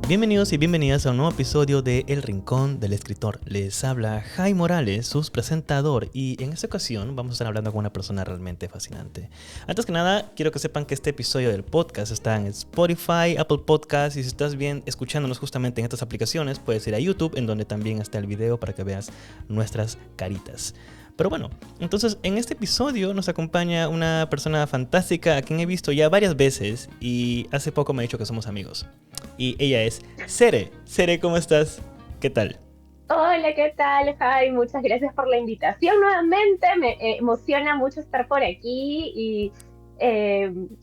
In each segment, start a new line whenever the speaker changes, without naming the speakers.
Bienvenidos y bienvenidas a un nuevo episodio de El Rincón del Escritor. Les habla Jai Morales, su presentador, y en esta ocasión vamos a estar hablando con una persona realmente fascinante. Antes que nada, quiero que sepan que este episodio del podcast está en Spotify, Apple Podcasts, y si estás bien escuchándonos justamente en estas aplicaciones, puedes ir a YouTube, en donde también está el video para que veas nuestras caritas. Pero bueno, entonces en este episodio nos acompaña una persona fantástica a quien he visto ya varias veces y hace poco me ha dicho que somos amigos. Y ella es Cere. Cere, ¿cómo estás? ¿Qué tal?
Hola, ¿qué tal, Jai? Muchas gracias por la invitación nuevamente. Me emociona mucho estar por aquí y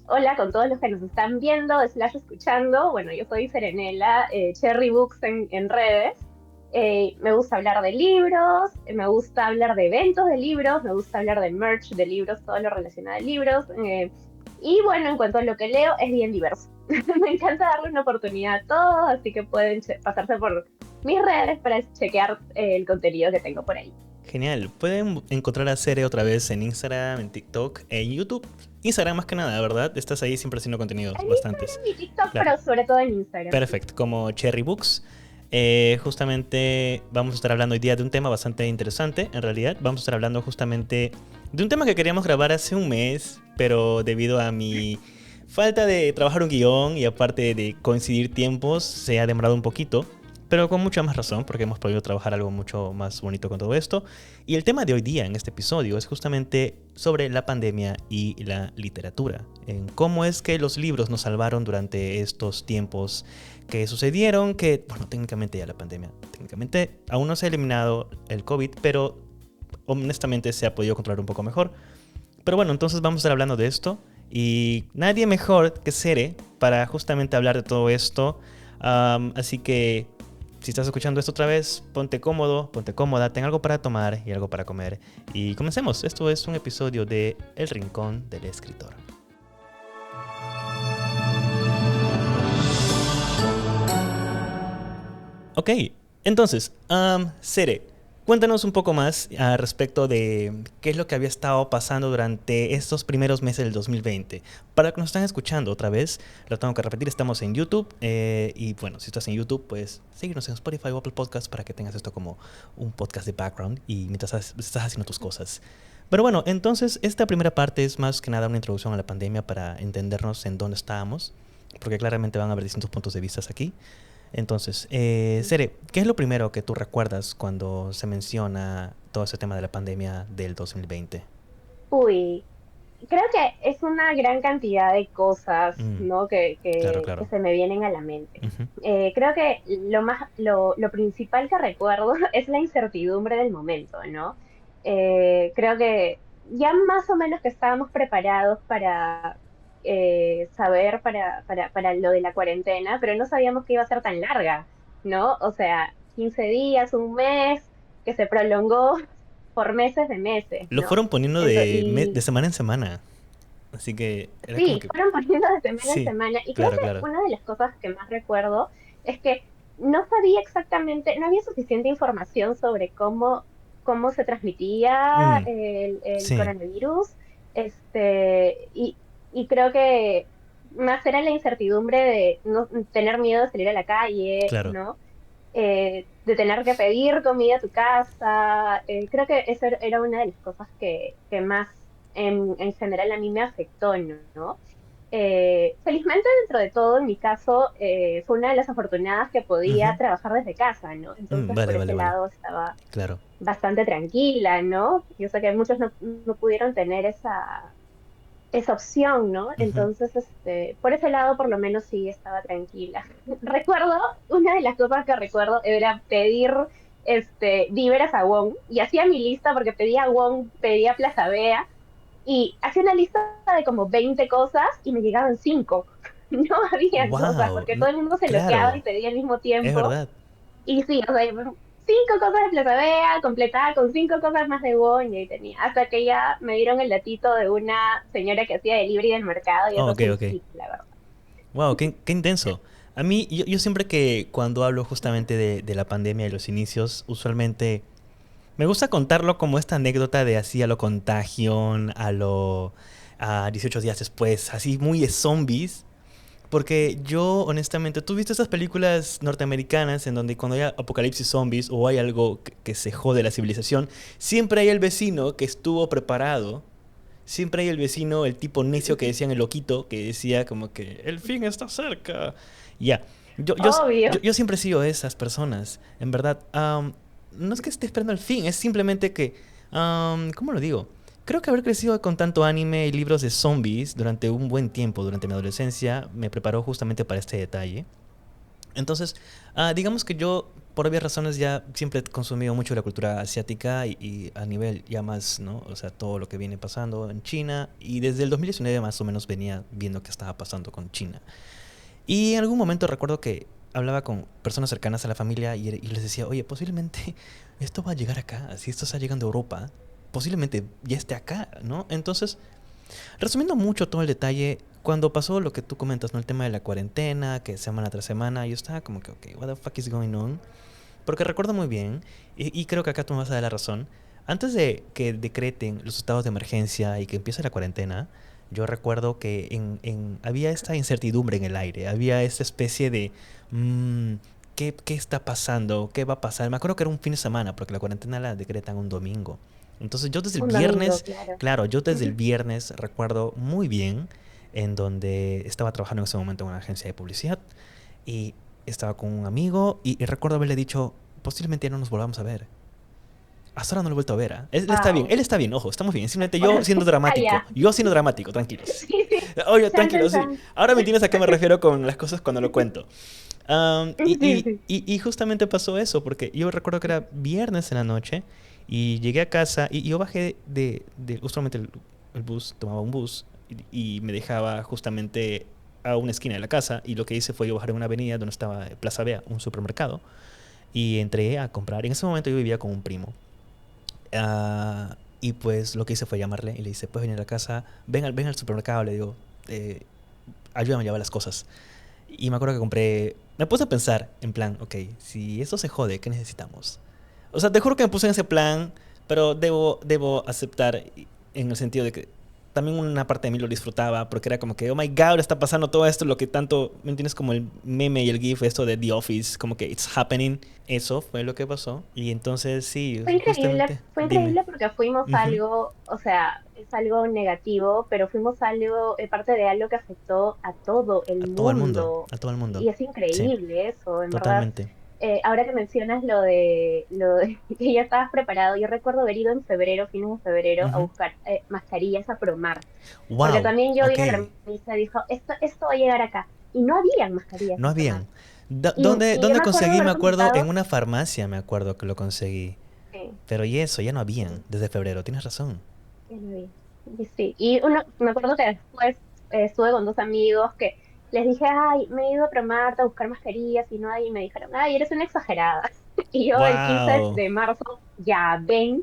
hola con todos los que nos están viendo, escuchando. Bueno, yo soy Serenela, Cherry Books en redes. Me gusta hablar de libros, me gusta hablar de eventos de libros, me gusta hablar de merch de libros, todo lo relacionado a libros. Y bueno, en cuanto a lo que leo, es bien diverso. Me encanta darle una oportunidad a todo, así que pueden pasarse por mis redes para chequear el contenido que tengo por ahí.
Genial. Pueden encontrar a Cere otra vez en Instagram, en TikTok, en YouTube. Instagram más que nada, ¿verdad? Estás ahí siempre haciendo contenidos,
En
bastantes.
Instagram y TikTok,
Claro.
pero sobre todo en Instagram.
Perfecto, como Cherry Books. Justamente vamos a estar hablando hoy día de un tema bastante interesante. En realidad, vamos a estar hablando justamente de un tema que queríamos grabar hace un mes, pero debido a mi falta de trabajar un guión y aparte de coincidir tiempos, se ha demorado un poquito. Pero con mucha más razón, porque hemos podido trabajar algo mucho más bonito con todo esto. Y el tema de hoy día en este episodio es justamente sobre la pandemia y la literatura. En cómo es que los libros nos salvaron durante estos tiempos que sucedieron, que, bueno, técnicamente ya la pandemia, técnicamente aún no se ha eliminado el COVID, pero honestamente se ha podido controlar un poco mejor. Pero bueno, entonces vamos a estar hablando de esto. Y nadie mejor que Cere para justamente hablar de todo esto. Así que si estás escuchando esto otra vez, ponte cómodo, ponte cómoda, ten algo para tomar y algo para comer. Y comencemos. Esto es un episodio de El Rincón del Escritor. Ok, entonces, Cere, cuéntanos un poco más respecto de qué es lo que había estado pasando durante estos primeros meses del 2020. Para los que nos están escuchando otra vez, lo tengo que repetir, estamos en YouTube. Y bueno, si estás en YouTube, pues síguenos en Spotify o Apple Podcasts para que tengas esto como un podcast de background y mientras estás haciendo tus cosas. Pero bueno, entonces esta primera parte es más que nada una introducción a la pandemia para entendernos en dónde estábamos, porque claramente van a haber distintos puntos de vista aquí. Entonces, Cere, ¿qué es lo primero que tú recuerdas cuando se menciona todo ese tema de la pandemia del 2020?
Uy, creo que es una gran cantidad de cosas,
Mm,
¿no?
claro,
Que
claro.
se me vienen a la mente.
Ujú.
Creo que lo principal que recuerdo es la incertidumbre del momento, ¿no? Creo que ya más o menos que estábamos preparados para saber para lo de la cuarentena, pero no sabíamos que iba a ser tan larga, ¿no? O sea, 15 días, un mes, que se prolongó por meses de meses,
Lo
¿no?
fueron poniendo de
Y
semana en semana. Así que era como
sí,
que...
fueron poniendo de semana en
Sí,
semana. Y creo
claro,
que
claro.
una de las cosas que más recuerdo es que no sabía exactamente, no había suficiente información sobre cómo se transmitía
Mm,
el
sí,
coronavirus. Y y creo que más era la incertidumbre de no tener miedo de salir a la calle,
claro.
¿no? De tener que pedir comida a tu casa. Creo que eso era una de las cosas que más en general a mí me afectó, ¿no? Felizmente dentro de todo, en mi caso, fue una de las afortunadas que podía
Ujú.
trabajar desde casa, ¿no? Entonces
Vale,
por
vale,
ese
vale.
lado estaba
Claro.
bastante tranquila, ¿no? Yo sé que muchos no pudieron tener esa opción, ¿no?
Ujú.
Entonces, por ese lado, por lo menos sí estaba tranquila. Recuerdo, una de las cosas que recuerdo era pedir, víveres a Wong, y hacía mi lista porque pedía Wong, pedía Plaza Vea, y hacía una lista de como 20 cosas y me llegaban 5. No había cosas,
Wow,
porque todo el mundo se loqueaba y
claro,
pedía al mismo
es
tiempo.
verdad.
Y sí, o sea, 5 cosas de Plaza Vea, completada con 5 cosas más de Bon, y ahí tenía. Hasta que ya me dieron el datito de una señora que hacía delivery del mercado y
Oh,
eso
ok,
fue un
ok.
hit, la verdad.
Wow, qué intenso. A mí, yo siempre que cuando hablo justamente de la pandemia y los inicios, usualmente me gusta contarlo como esta anécdota de así a lo Contagion, a 18 días después, así muy de zombies. Porque yo, honestamente, ¿tú viste esas películas norteamericanas en donde cuando hay apocalipsis zombies o hay algo que se jode la civilización, siempre hay el vecino que estuvo preparado? Siempre hay el vecino, el tipo necio que decían el loquito, que decía como que el fin está cerca. Ya, yo, yo,
Obvio.
yo siempre he sido de esas personas, en verdad. No es que esté esperando el fin, es simplemente que, ¿cómo lo digo? Creo que haber crecido con tanto anime y libros de zombies durante un buen tiempo, durante mi adolescencia, me preparó justamente para este detalle. Entonces, digamos que yo, por obvias razones, ya siempre he consumido mucho la cultura asiática y a nivel ya más, ¿no? O sea, todo lo que viene pasando en China. Y desde el 2019 más o menos venía viendo qué estaba pasando con China. Y en algún momento recuerdo que hablaba con personas cercanas a la familia y les decía, oye, posiblemente esto va a llegar acá. Si esto está llegando a Europa, posiblemente ya esté acá, ¿no? Entonces, resumiendo mucho todo el detalle, cuando pasó lo que tú comentas, ¿no? El tema de la cuarentena, que semana tras semana, yo estaba como que, ok, what the fuck is going on? Porque recuerdo muy bien, y creo que acá tú me vas a dar la razón, antes de que decreten los estados de emergencia y que empiece la cuarentena, yo recuerdo que había esta incertidumbre en el aire, había esta especie de, mm, ¿qué está pasando? ¿Qué va a pasar? Me acuerdo que era un fin de semana, porque la cuarentena la decretan un domingo. Entonces yo desde el
Un domingo,
viernes,
claro.
claro, yo desde el
Ujú.
viernes recuerdo muy bien en donde estaba trabajando en ese momento en una agencia de publicidad y estaba con un amigo y recuerdo haberle dicho, posiblemente ya no nos volvamos a ver. Hasta ahora no lo he vuelto a ver.
Wow.
Él está bien, ojo, estamos bien. Simplemente yo siendo
Ah,
dramático,
ya.
yo siendo dramático, tranquilos.
Sí, sí.
Oye,
Chan, chan,
tranquilos, sí.
chan.
Ahora me entiendes a qué me refiero con las cosas cuando lo cuento.
Sí, sí.
Y justamente pasó eso, porque yo recuerdo que era viernes en la noche y llegué a casa y yo bajé justamente el bus, tomaba un bus y me dejaba justamente a una esquina de la casa y lo que hice fue yo bajar en una avenida donde estaba Plaza Vea, un supermercado, y entré a comprar. En ese momento yo vivía con un primo. Y pues lo que hice fue llamarle y le dice, puedes venir a la casa, ven al supermercado, le digo, eh, ayúdame a llevar las cosas. Y me acuerdo que compré. Me puse a pensar, en plan, ok, si esto se jode, ¿qué necesitamos? O sea, te juro que me puse en ese plan, pero debo aceptar en el sentido de que también una parte de mí lo disfrutaba, porque era como que, oh my god, está pasando todo esto, lo que tanto, ¿me entiendes? Como el meme y el gif, esto de The Office, como que it's happening. Eso fue lo que pasó. Y entonces, sí, justamente,
Fue
dime.
increíble porque fuimos
Ujú.
algo, o sea, es algo negativo, pero fuimos algo, parte de algo que afectó a todo el
A todo el mundo,
mundo.
a todo el mundo.
Y es
Sí,
increíble eso, en verdad.
totalmente.
Ahora que mencionas lo de que ya estabas preparado, yo recuerdo haber ido en febrero, fines de febrero, a
Ujú.
buscar mascarillas a Promar, porque
Wow,
también yo vi
ok.
una remisa y dijo, esto va a llegar acá. Y no habían mascarillas
No
en Promar.
habían. ¿Dónde,
Y yo
dónde
me acuerdo
conseguí? Me
haber
acuerdo, en
consultado,
una farmacia me acuerdo que lo conseguí.
sí,
Pero y eso, ya no habían
sí.
desde febrero, tienes razón.
Ya lo vi. Y sí, y me acuerdo que después estuve con dos amigos que les dije, ay, me he ido a Promart a buscar mascarillas y no hay, y me dijeron, ay, eres una exagerada. Y yo el 15
Wow,
de marzo, ya ven,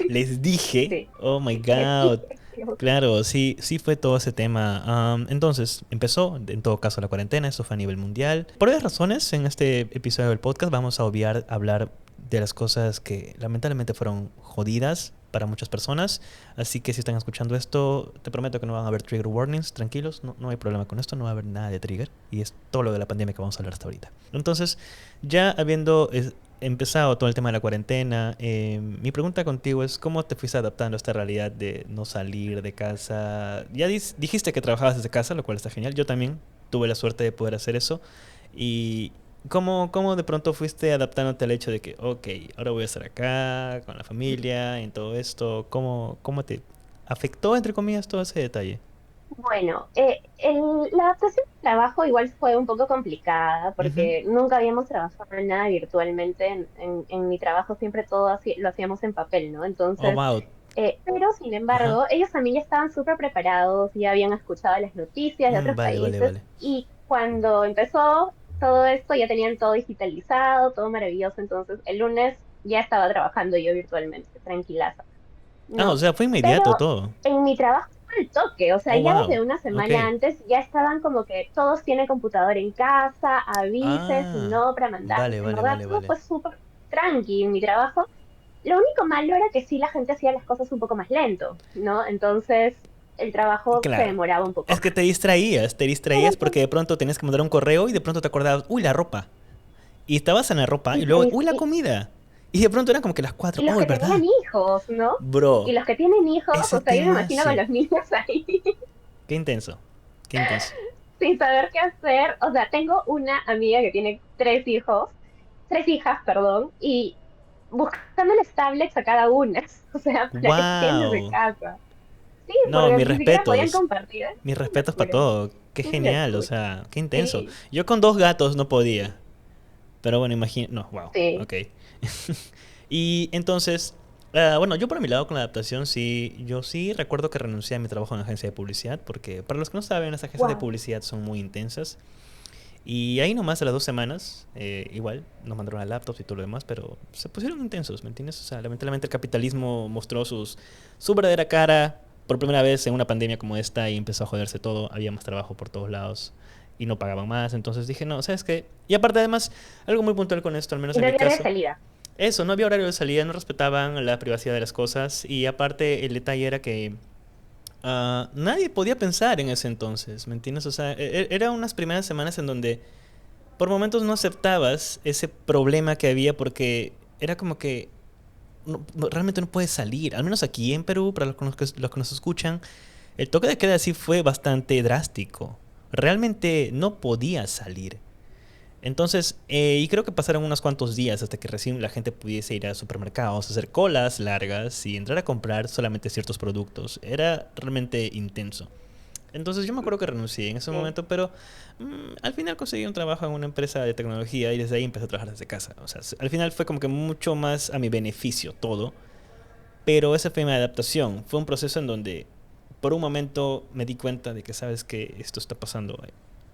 les dije,
sí,
oh my
les
god.
dije.
Claro, sí, sí fue todo ese tema. Entonces, empezó, en todo caso, la cuarentena, eso fue a nivel mundial. Por varias razones, en este episodio del podcast vamos a obviar hablar de las cosas que lamentablemente fueron jodidas para muchas personas. Así que si están escuchando esto, te prometo que no van a haber trigger warnings, tranquilos, no hay problema con esto, no va a haber nada de trigger. Y es todo lo de la pandemia que vamos a hablar hasta ahorita. Entonces, ya habiendo empezado todo el tema de la cuarentena, mi pregunta contigo es ¿cómo te fuiste adaptando a esta realidad de no salir de casa? Ya dijiste que trabajabas desde casa, lo cual está genial. Yo también tuve la suerte de poder hacer eso. ¿Y cómo de pronto fuiste adaptándote al hecho de que, ok, ahora voy a estar acá con la familia, en todo esto? ¿Cómo te afectó, entre comillas, todo ese detalle?
Bueno, la adaptación al trabajo igual fue un poco complicada
Ujú.
porque nunca habíamos trabajado en nada virtualmente. En mi trabajo siempre todo lo hacíamos en papel, ¿no?
Oh,
Entonces,
wow.
pero sin
Ajá.
embargo, ellos también ya estaban súper preparados, ya habían escuchado las noticias de otros
Vale, vale,
países
vale.
y cuando empezó todo esto ya tenían todo digitalizado, todo maravilloso. Entonces, el lunes ya estaba trabajando yo virtualmente, tranquilaza,
Ah, o
¿no?
sea, fue
Pero
inmediato todo.
en mi trabajo fue el toque, o sea,
Oh,
ya
wow.
desde una
Ok.
semana antes ya estaban como que todos tienen computadora en casa, avisen si
Ah,
no para mandar.
vale,
En
vale,
verdad,
vale,
todo
vale.
fue súper tranqui en mi trabajo. Lo único malo era que sí la gente hacía las cosas un poco más lento, ¿no? Entonces, el trabajo se
Claro.
demoraba un poco
Es que
más.
te
Pero
distraías porque de pronto tenías que mandar un correo y de pronto te acordabas, uy, la ropa. Y estabas en la ropa y luego,
y,
uy, la
y-
comida. Y de pronto eran como que las 4
y los
uy,
que tenían
¿verdad?
hijos, ¿no? Y
Bro,
los que tienen hijos,
ese
o sea, yo me
tema
imagino con
sí.
los niños ahí
Qué intenso. Qué intenso.
sin saber qué hacer. O sea, tengo una amiga que tiene tres hijas, perdón, y buscándoles tablets a cada una, o sea, para eficientes de
Wow.
casa. Sí,
No,
porque
mis
ni siquiera podían
respetos.
compartir. Es
Mis
una
respetos para
locura,
todo. Qué
es una
genial, o
locura.
sea, qué intenso.
Sí,
Yo con 2 gatos no podía. Pero bueno, imagino. No, wow.
sí.
Ok. Y entonces, bueno, yo por mi lado con la adaptación, sí, yo sí recuerdo que renuncié a mi trabajo en agencia de publicidad, porque para los que no saben, las agencias de
Wow.
publicidad son muy intensas. Y ahí nomás a las 2 semanas, igual, nos mandaron a laptops y todo lo demás, pero se pusieron intensos, ¿me entiendes? O sea, lamentablemente el capitalismo mostró su verdadera cara por primera vez en una pandemia como esta y empezó a joderse todo, había más trabajo por todos lados y no pagaban más, entonces dije, no, ¿sabes qué? Y aparte además, algo muy puntual con esto, al menos
Y
en
no
mi
había área de
caso,
salida.
eso, no había horario de salida, no respetaban la privacidad de las cosas y aparte el detalle era que nadie podía pensar en ese entonces, ¿me entiendes? O sea, eran unas primeras semanas en donde por momentos no aceptabas ese problema que había porque era como que realmente no puedes salir. Al menos aquí en Perú, para los que nos escuchan, el toque de queda así fue bastante drástico. Realmente no podía salir. Entonces, y creo que pasaron unos cuantos días hasta que recién la gente pudiese ir a supermercados, hacer colas largas y entrar a comprar solamente ciertos productos. Era realmente intenso. Entonces yo me acuerdo que renuncié en ese
Sí.
momento, pero al final conseguí un trabajo en una empresa de tecnología y desde ahí empecé a trabajar desde casa. O sea, al final fue como que mucho más a mi beneficio todo, pero esa fue mi adaptación. Fue un proceso en donde por un momento me di cuenta de que sabes que esto está pasando.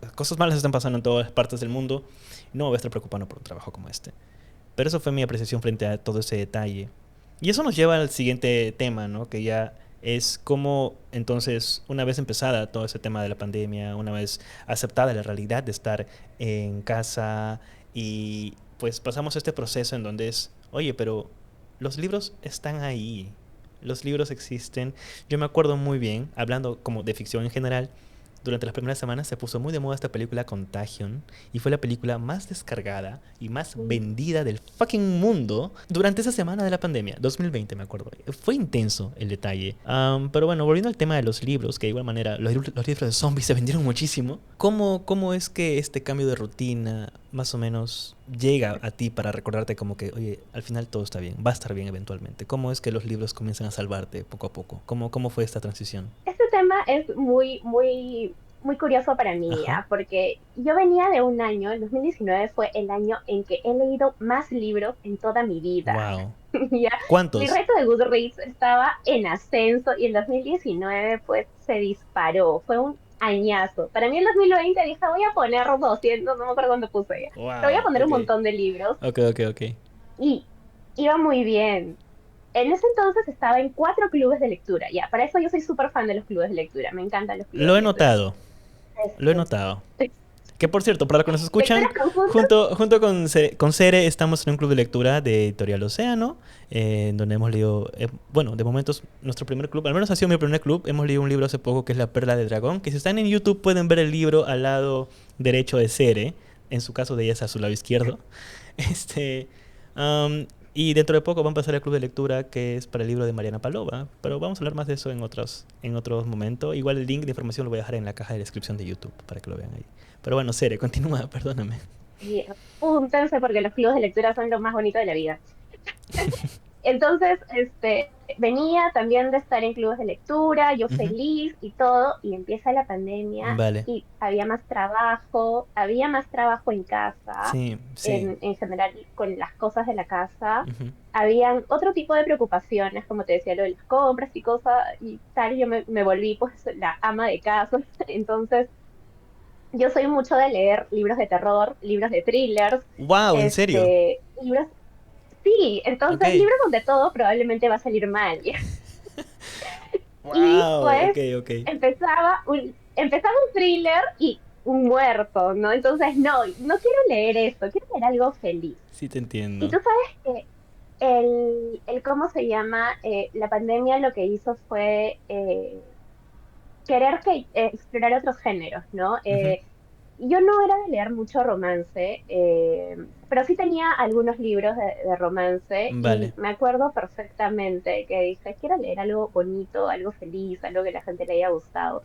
Las cosas malas están pasando en todas partes del mundo y no me voy a estar preocupando por un trabajo como este. Pero eso fue mi apreciación frente a todo ese detalle. Y eso nos lleva al siguiente tema, ¿no? Que ya es cómo entonces, una vez empezada todo ese tema de la pandemia, una vez aceptada la realidad de estar en casa y pues pasamos este proceso en donde es, oye, pero los libros están ahí, los libros existen. Yo me acuerdo muy bien, hablando como de ficción en general, durante las primeras semanas se puso muy de moda esta película Contagion y fue la película más descargada y más vendida del fucking mundo durante esa semana de la pandemia, 2020 me acuerdo. Fue intenso el detalle. Pero bueno, volviendo al tema de los libros, que de igual manera los libros de zombies se vendieron muchísimo. ¿Cómo es que este cambio de rutina más o menos llega a ti para recordarte como que, oye, al final todo está bien, va a estar bien eventualmente? ¿Cómo es que los libros comienzan a salvarte poco a poco? ¿Cómo fue esta transición?
Este tema es muy curioso para mí,
Ajá.
¿ya? Porque yo venía de un año, el 2019 fue el año en que he leído más libros en toda mi vida.
Wow.
¿Ya? Mi
¿Cuántos?
reto de Goodreads estaba en ascenso y el 2019 pues se disparó, fue un añazo. Para mí el 2020 dije, voy a poner 200, no me acuerdo cuándo puse ya, pero voy a
Wow,
poner un
ok.
montón de libros
Ok, ok, ok.
y iba muy bien. En ese entonces estaba en 4 clubes de lectura, ya, para eso yo soy súper fan de los clubes de lectura, me encantan los clubes
Lo
de
he
lectura.
notado, lo he
Este,
notado. Que por cierto, para los que nos escuchan,
lecturas conjuntas,
junto con Cere estamos en un club de lectura de Editorial Océano, donde hemos leído, bueno, de momentos nuestro primer club, al menos ha sido mi primer club, hemos leído un libro hace poco que es La Perla de Dragón, que si están en YouTube pueden ver el libro al lado derecho de Cere, en su caso de ella es a su lado izquierdo. Este, y dentro de poco va a empezar el club de lectura que es para el libro de Mariana Palova, pero vamos a hablar más de eso en otros momentos. Igual el link de información lo voy a dejar en la caja de descripción de YouTube para que lo vean ahí. Pero bueno, Cere, continúa, perdóname.
y apúntense porque los clubes de lectura son lo más bonito de la vida. Entonces, venía también de estar en clubes de lectura, yo
Ujú.
feliz y todo, y empieza la pandemia
Vale.
y había más trabajo en casa,
Sí, sí.
en general con las cosas de la casa.
Ujú.
Habían otro tipo de preocupaciones, como te decía, lo de las compras y cosas y tal, y yo me volví pues la ama de casa. Entonces, yo soy mucho de leer libros de terror, libros de thrillers,
Wow, ¿en serio?
libros. Sí,
Ok.
entonces libros donde todo probablemente va a salir mal. Y
Wow, ok,
pues
ok.
empezaba un thriller y un muerto, ¿no? Entonces, no quiero leer esto, quiero leer algo feliz.
Sí te
Y
entiendo.
tú sabes que ¿cómo se llama? La pandemia lo que hizo fue querer explorar otros géneros, ¿no?
Ujú.
Yo no era de leer mucho romance, pero sí tenía algunos libros de romance y
Vale.
me acuerdo perfectamente que dije, quiero leer algo bonito, algo feliz, algo que a la gente le haya gustado.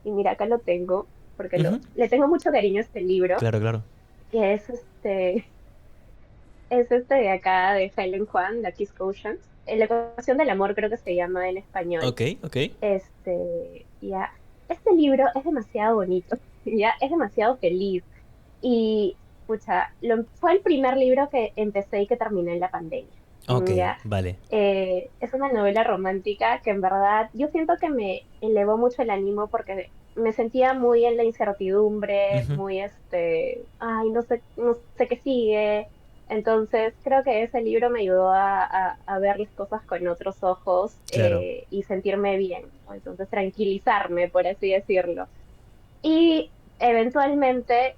Y mira, acá lo tengo, porque
Ujú.
le tengo mucho cariño a este libro,
Claro, claro.
que es este de acá, de Helen Juan, de Kiss Oceans. La ecuación del amor creo que se llama en español.
Ok, ok.
Ya, este libro es demasiado bonito, ya, es demasiado feliz. Y, pucha, fue el primer libro que empecé y que terminé en la pandemia.
Ok,
¿Ya?
vale.
Es una novela romántica que en verdad yo siento que me elevó mucho el ánimo porque me sentía muy en la incertidumbre,
Ujú.
muy ay, no sé qué sigue. Entonces creo que ese libro me ayudó a ver las cosas con otros ojos
Claro.
y sentirme bien, ¿no? Entonces tranquilizarme, por así decirlo. Y eventualmente,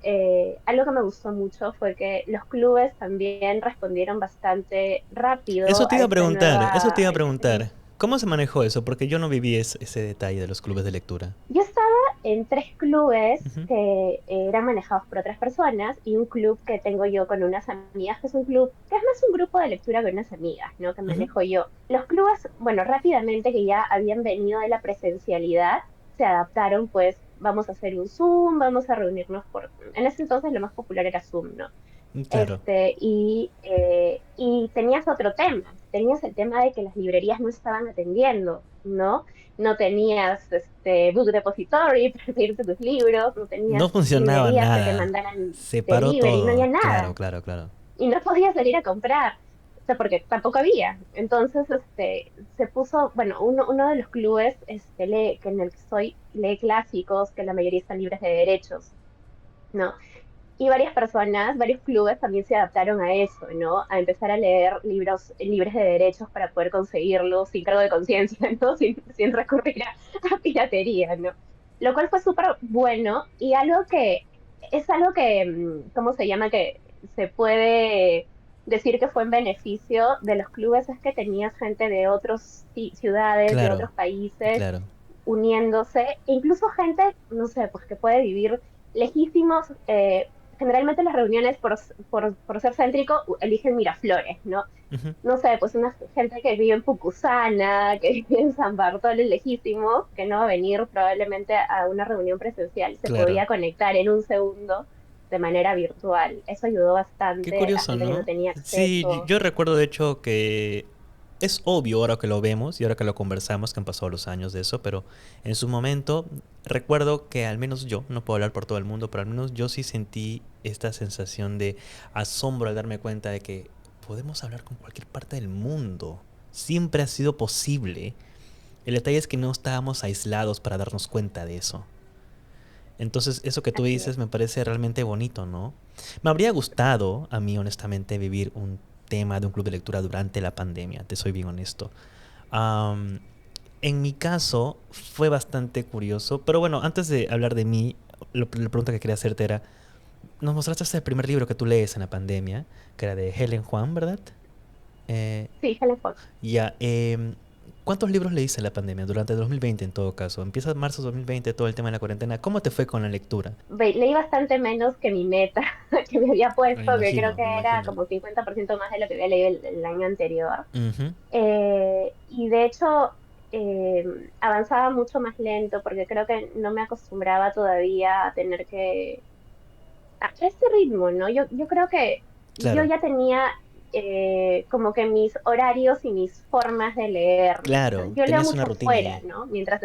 algo que me gustó mucho fue que los clubes también respondieron bastante
Eso
rápido
te
a
iba a
esta
preguntar, eso te
nueva...
iba a
a este nuevo-
preguntar. ¿Cómo se manejó eso? Porque yo no viví ese detalle de los clubes de lectura.
Yo estaba en tres clubes
Ujú.
que eran manejados por otras personas y un club que tengo yo con unas amigas, que es un club que es más un grupo de lectura con unas amigas, ¿no? Que
Ujú.
manejo yo. Los clubes, bueno, rápidamente que ya habían venido de la presencialidad, se adaptaron, pues vamos a hacer un Zoom, vamos a reunirnos por... En ese entonces lo más popular era Zoom, ¿no?
Claro.
Y tenías otro tema, tenías el tema de que las librerías no estaban atendiendo, ¿no? No tenías Book Depository para pedirte tus libros, no
No
tenías
funcionaba
librerías que te
nada.
mandaran
Se paró
delivery, no
todo.
había
Claro,
nada.
claro, claro.
Y no podías salir a comprar, o sea, porque tampoco había. Entonces, se puso, bueno, uno de los clubes que en el que estoy lee clásicos, que la mayoría están libres de derechos, ¿no? Y varias personas, varios clubes también se adaptaron a eso, ¿no? A empezar a leer libros libres de derechos para poder conseguirlos sin cargo de conciencia, ¿no? Sin recurrir a piratería, ¿no? Lo cual fue súper bueno y algo que, ¿cómo se llama? Que se puede decir que fue en beneficio de los clubes es que tenías gente de otras ciudades, de
Claro,
otros países
claro.
uniéndose, e incluso gente, no sé, pues que puede vivir lejísimos. Generalmente las reuniones, por ser céntrico, eligen Miraflores, ¿no?
Ujú.
No sé, pues una gente que vive en Pucusana, que vive en San Bartolo, lejísimo, que no va a venir probablemente a una reunión presencial, se
Claro.
podía conectar en un segundo de manera virtual. Eso ayudó
Qué
bastante a
curioso,
gente que no
¿no?
tenía
Sí,
acceso.
yo recuerdo de hecho que es obvio ahora que lo vemos y ahora que lo conversamos, que han pasado los años de eso, pero en su momento recuerdo que al menos yo, no puedo hablar por todo el mundo, pero al menos yo sí sentí esta sensación de asombro al darme cuenta de que podemos hablar con cualquier parte del mundo. Siempre ha sido posible. El detalle es que no estábamos aislados para darnos cuenta de eso. Entonces, eso que tú
Así es.
dices me parece realmente bonito, ¿no? Me habría gustado, a mí honestamente, vivir un tema de un club de lectura durante la pandemia, te soy bien honesto. Am, en mi caso fue bastante curioso, pero bueno, antes de hablar de mí, la pregunta que quería hacerte era, nos mostraste el primer libro que tú lees en la pandemia, que era de Helen Juan, ¿verdad? Eh,
Sí, Helen Fox.
ya, ¿cuántos libros leíste en la pandemia? Durante el 2020 en todo caso. Empieza marzo de 2020, todo el tema de la cuarentena. ¿Cómo te fue con la lectura?
Leí bastante menos que mi meta que me había
Me
puesto, que creo
imagino,
que
me
era
imagino.
como 50% más de lo que había leído el año anterior.
Ujú.
Y de hecho, eh, avanzaba mucho más lento porque creo que no me acostumbraba todavía a tener a este ritmo, ¿no? Yo creo que yo
Claro,
ya tenía como que mis horarios y mis formas de leer, ¿no? O sea,
claro,
yo leo
tenías una
mucho
rutina
afuera,
ahí.
¿no? Mientras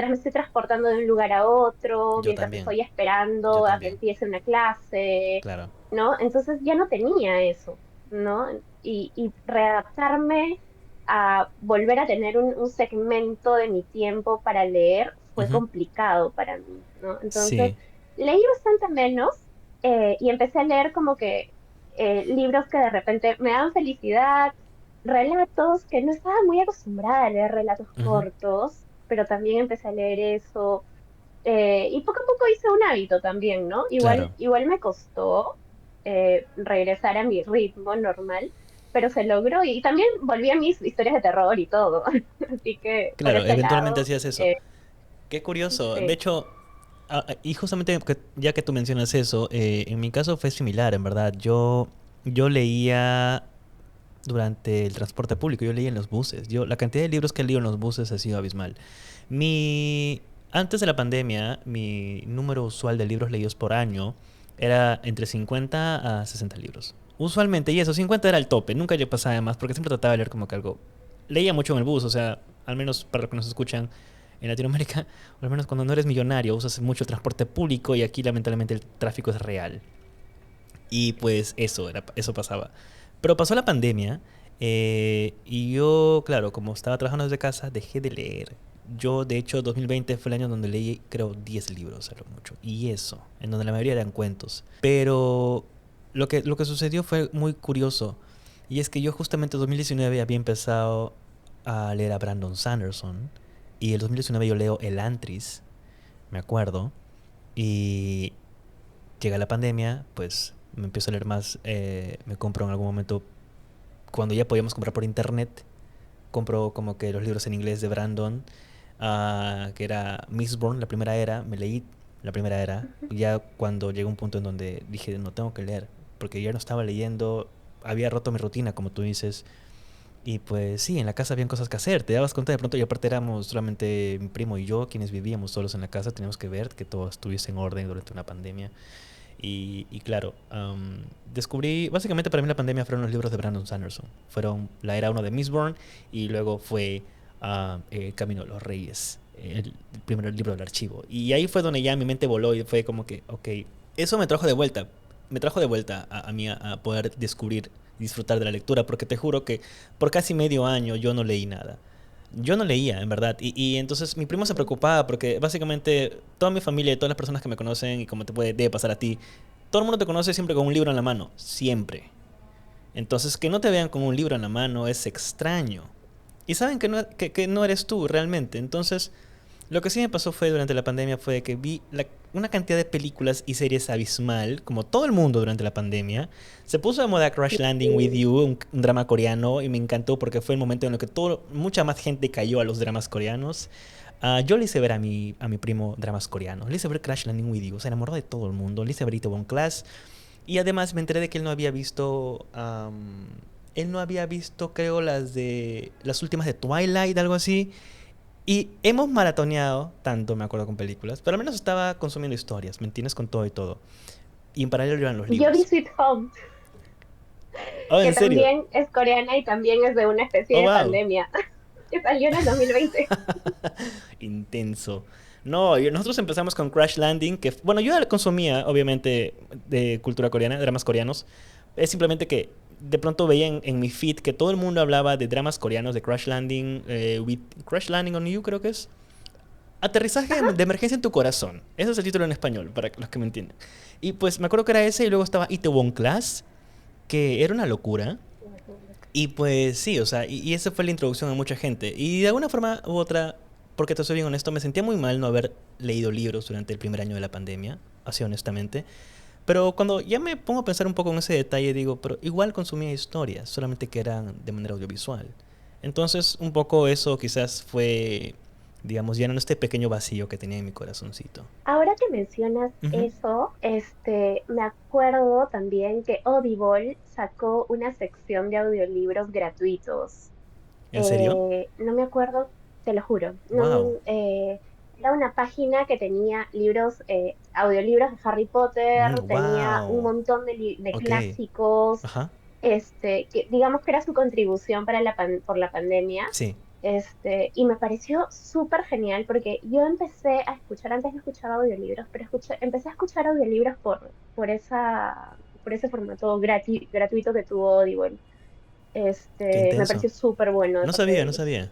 me estoy transportando de un lugar a otro,
Yo
mientras
también,
estoy
yo
esperando a que
también.
empiece una clase,
Claro.
¿no? Entonces ya no tenía eso, ¿no? Y readaptarme a volver a tener un segmento de mi tiempo para leer fue
Ujú.
complicado para mí, ¿no? Entonces,
Sí,
leí bastante menos y empecé a leer como que libros que de repente me daban felicidad, relatos que no estaba muy acostumbrada a leer relatos
ujú.
cortos, pero también empecé a leer eso. Y poco a poco hice un hábito también, ¿no?
Claro.
Igual me costó regresar a mi ritmo normal, pero se logró y también volví a mis historias de terror y todo. Así que por
Claro,
ese
eventualmente
lado,
hacías eso. Qué curioso. De
Sí.
hecho, y justamente ya que tú mencionas eso, en mi caso fue similar, en verdad. Yo leía durante el transporte público, yo leía en los buses. La cantidad de libros que he leído en los buses ha sido abismal. Mi, Antes de la pandemia, mi número usual de libros leídos por año era entre 50 a 60 libros. Usualmente, y eso, 50 era el tope, nunca yo pasaba de más, porque siempre trataba de leer como que algo. Leía mucho en el bus, o sea, al menos para los que nos escuchan en Latinoamérica, o al menos cuando no eres millonario, usas mucho transporte público y aquí lamentablemente el tráfico es real. Y pues eso pasaba. Pero pasó la pandemia y yo, claro, como estaba trabajando desde casa, dejé de leer. Yo, de hecho, 2020 fue el año donde leí, creo, 10 libros a lo mucho. Y eso, en donde la mayoría eran cuentos. Pero lo que sucedió fue muy curioso. Y es que yo justamente en 2019 había empezado a leer a Brandon Sanderson. Y en 2019 yo leo El Antris, me acuerdo. Y llega la pandemia, pues me empiezo a leer más, me compro en algún momento, cuando ya podíamos comprar por internet, compro como que los libros en inglés de Brandon, que era Mistborn, la primera era, me leí la primera era, y ya cuando llegó un punto en donde dije, no tengo que leer, porque ya no estaba leyendo, había roto mi rutina, como tú dices, y pues sí, en la casa habían cosas que hacer, te dabas cuenta de pronto, y aparte éramos solamente mi primo y yo quienes vivíamos solos en la casa, teníamos que ver que todo estuviese en orden durante una pandemia. Y claro, descubrí, básicamente para mí la pandemia fueron los libros de Brandon Sanderson. Fueron la era uno de Mistborn y luego fue Camino de los Reyes, el primer libro del archivo. Y ahí fue donde ya mi mente voló y fue como que, ok, eso me trajo de vuelta a mí a poder descubrir y disfrutar de la lectura, porque te juro que por casi medio año yo no leí nada. Yo no leía, en verdad. Y entonces mi primo se preocupaba porque básicamente toda mi familia y todas las personas que me conocen, y como debe pasar a ti, todo el mundo te conoce siempre con un libro en la mano. Siempre. Entonces, que no te vean con un libro en la mano es extraño. Y saben que no eres tú realmente. Entonces, lo que sí me pasó fue durante la pandemia fue que vi una cantidad de películas y series abismal, como todo el mundo durante la pandemia. Se puso de moda Crash Landing with You, un drama coreano, y me encantó porque fue el momento en el que mucha más gente cayó a los dramas coreanos. Yo le hice ver a mi primo dramas coreanos, le hice ver Crash Landing with You, se enamoró de todo el mundo, le hice ver Itaewon Class, y además me enteré de que él no había visto, creo, las últimas de Twilight, algo así. Y hemos maratoneado, tanto me acuerdo con películas, pero al menos estaba consumiendo historias, ¿me entiendes? Con todo y todo. Y en paralelo llevan los
Yo vi
libros.
Sweet Home,
Oh,
que
¿en serio?
también es coreana y también es de una especie
Oh,
de
wow.
pandemia, que salió en el 2020.
Intenso. No, nosotros empezamos con Crash Landing, que, bueno, yo ya consumía, obviamente, de cultura coreana, dramas coreanos. Es simplemente que de pronto veía en mi feed que todo el mundo hablaba de dramas coreanos, de Crash Landing, Crash Landing on You, creo que es. Aterrizaje de emergencia en tu corazón. Ese es el título en español, para los que me entienden. Y pues me acuerdo que era ese, y luego estaba Itaewon Class, que era una locura. Y pues sí, o sea, y esa fue la introducción a mucha gente. Y de alguna forma u otra, porque te soy bien honesto, me sentía muy mal no haber leído libros durante el primer año de la pandemia, así honestamente. Pero cuando ya me pongo a pensar un poco en ese detalle, digo, pero igual consumía historias, solamente que eran de manera audiovisual. Entonces, un poco eso quizás fue, digamos, llenando este pequeño vacío que tenía en mi corazoncito.
Ahora que mencionas
Ujú.
eso, me acuerdo también que Audible sacó una sección de audiolibros gratuitos.
¿En serio?
No me acuerdo, te lo juro. No,
Wow.
era una página que tenía libros, audiolibros de Harry Potter, tenía un
Wow.
montón de
Ok.
clásicos,
Ajá.
que digamos que era su contribución para por la pandemia.
Sí.
Y me pareció súper genial porque yo empecé a escuchar, antes no escuchaba audiolibros, pero empecé a escuchar audiolibros por ese formato gratuito que tuvo Audible.
Qué
Me
intenso.
pareció súper bueno de
No
parte
sabía,
de
no
ellos.
sabía.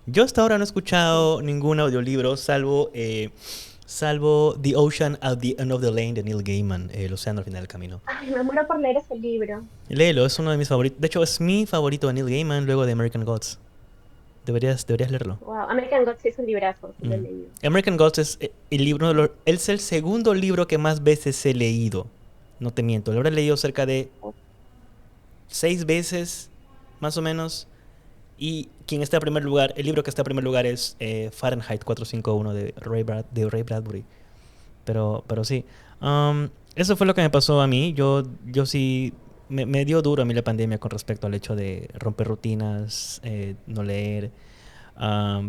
Yo hasta ahora no he
Sí.
escuchado ningún audiolibro salvo The Ocean at the End of the Lane de Neil Gaiman, El océano al final del camino.
Ay, me muero por leer ese libro.
Léelo, es uno de mis favoritos. De hecho, es mi favorito de Neil Gaiman luego de American Gods. Deberías leerlo.
Wow, American Gods sí es un librazo, sí lo he
Mm.
leído.
American Gods es el libro, es el segundo libro que más veces he leído. No te miento, lo habré leído cerca de 6 veces, más o menos. Y quien está en primer lugar, el libro que está en primer lugar es Fahrenheit 451 de Ray Bradbury. Pero sí. Eso fue lo que me pasó a mí. Yo sí. Me dio duro a mí la pandemia con respecto al hecho de romper rutinas, no leer.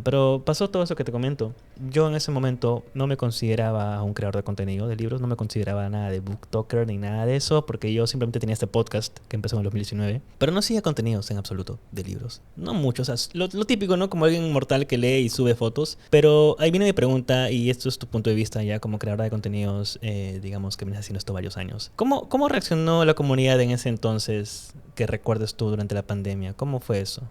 Pero pasó todo eso que te comento. Yo en ese momento no me consideraba un creador de contenido de libros, no me consideraba nada de booktalker ni nada de eso, porque yo simplemente tenía este podcast que empezó en el 2019, pero no hacía contenidos en absoluto de libros. No muchos, o sea, lo típico, ¿no? Como alguien mortal que lee y sube fotos. Pero ahí viene mi pregunta, y esto es tu punto de vista ya como creadora de contenidos, digamos que vienes haciendo esto varios años. ¿Cómo reaccionó la comunidad en ese entonces que recuerdes tú durante la pandemia? ¿Cómo fue eso?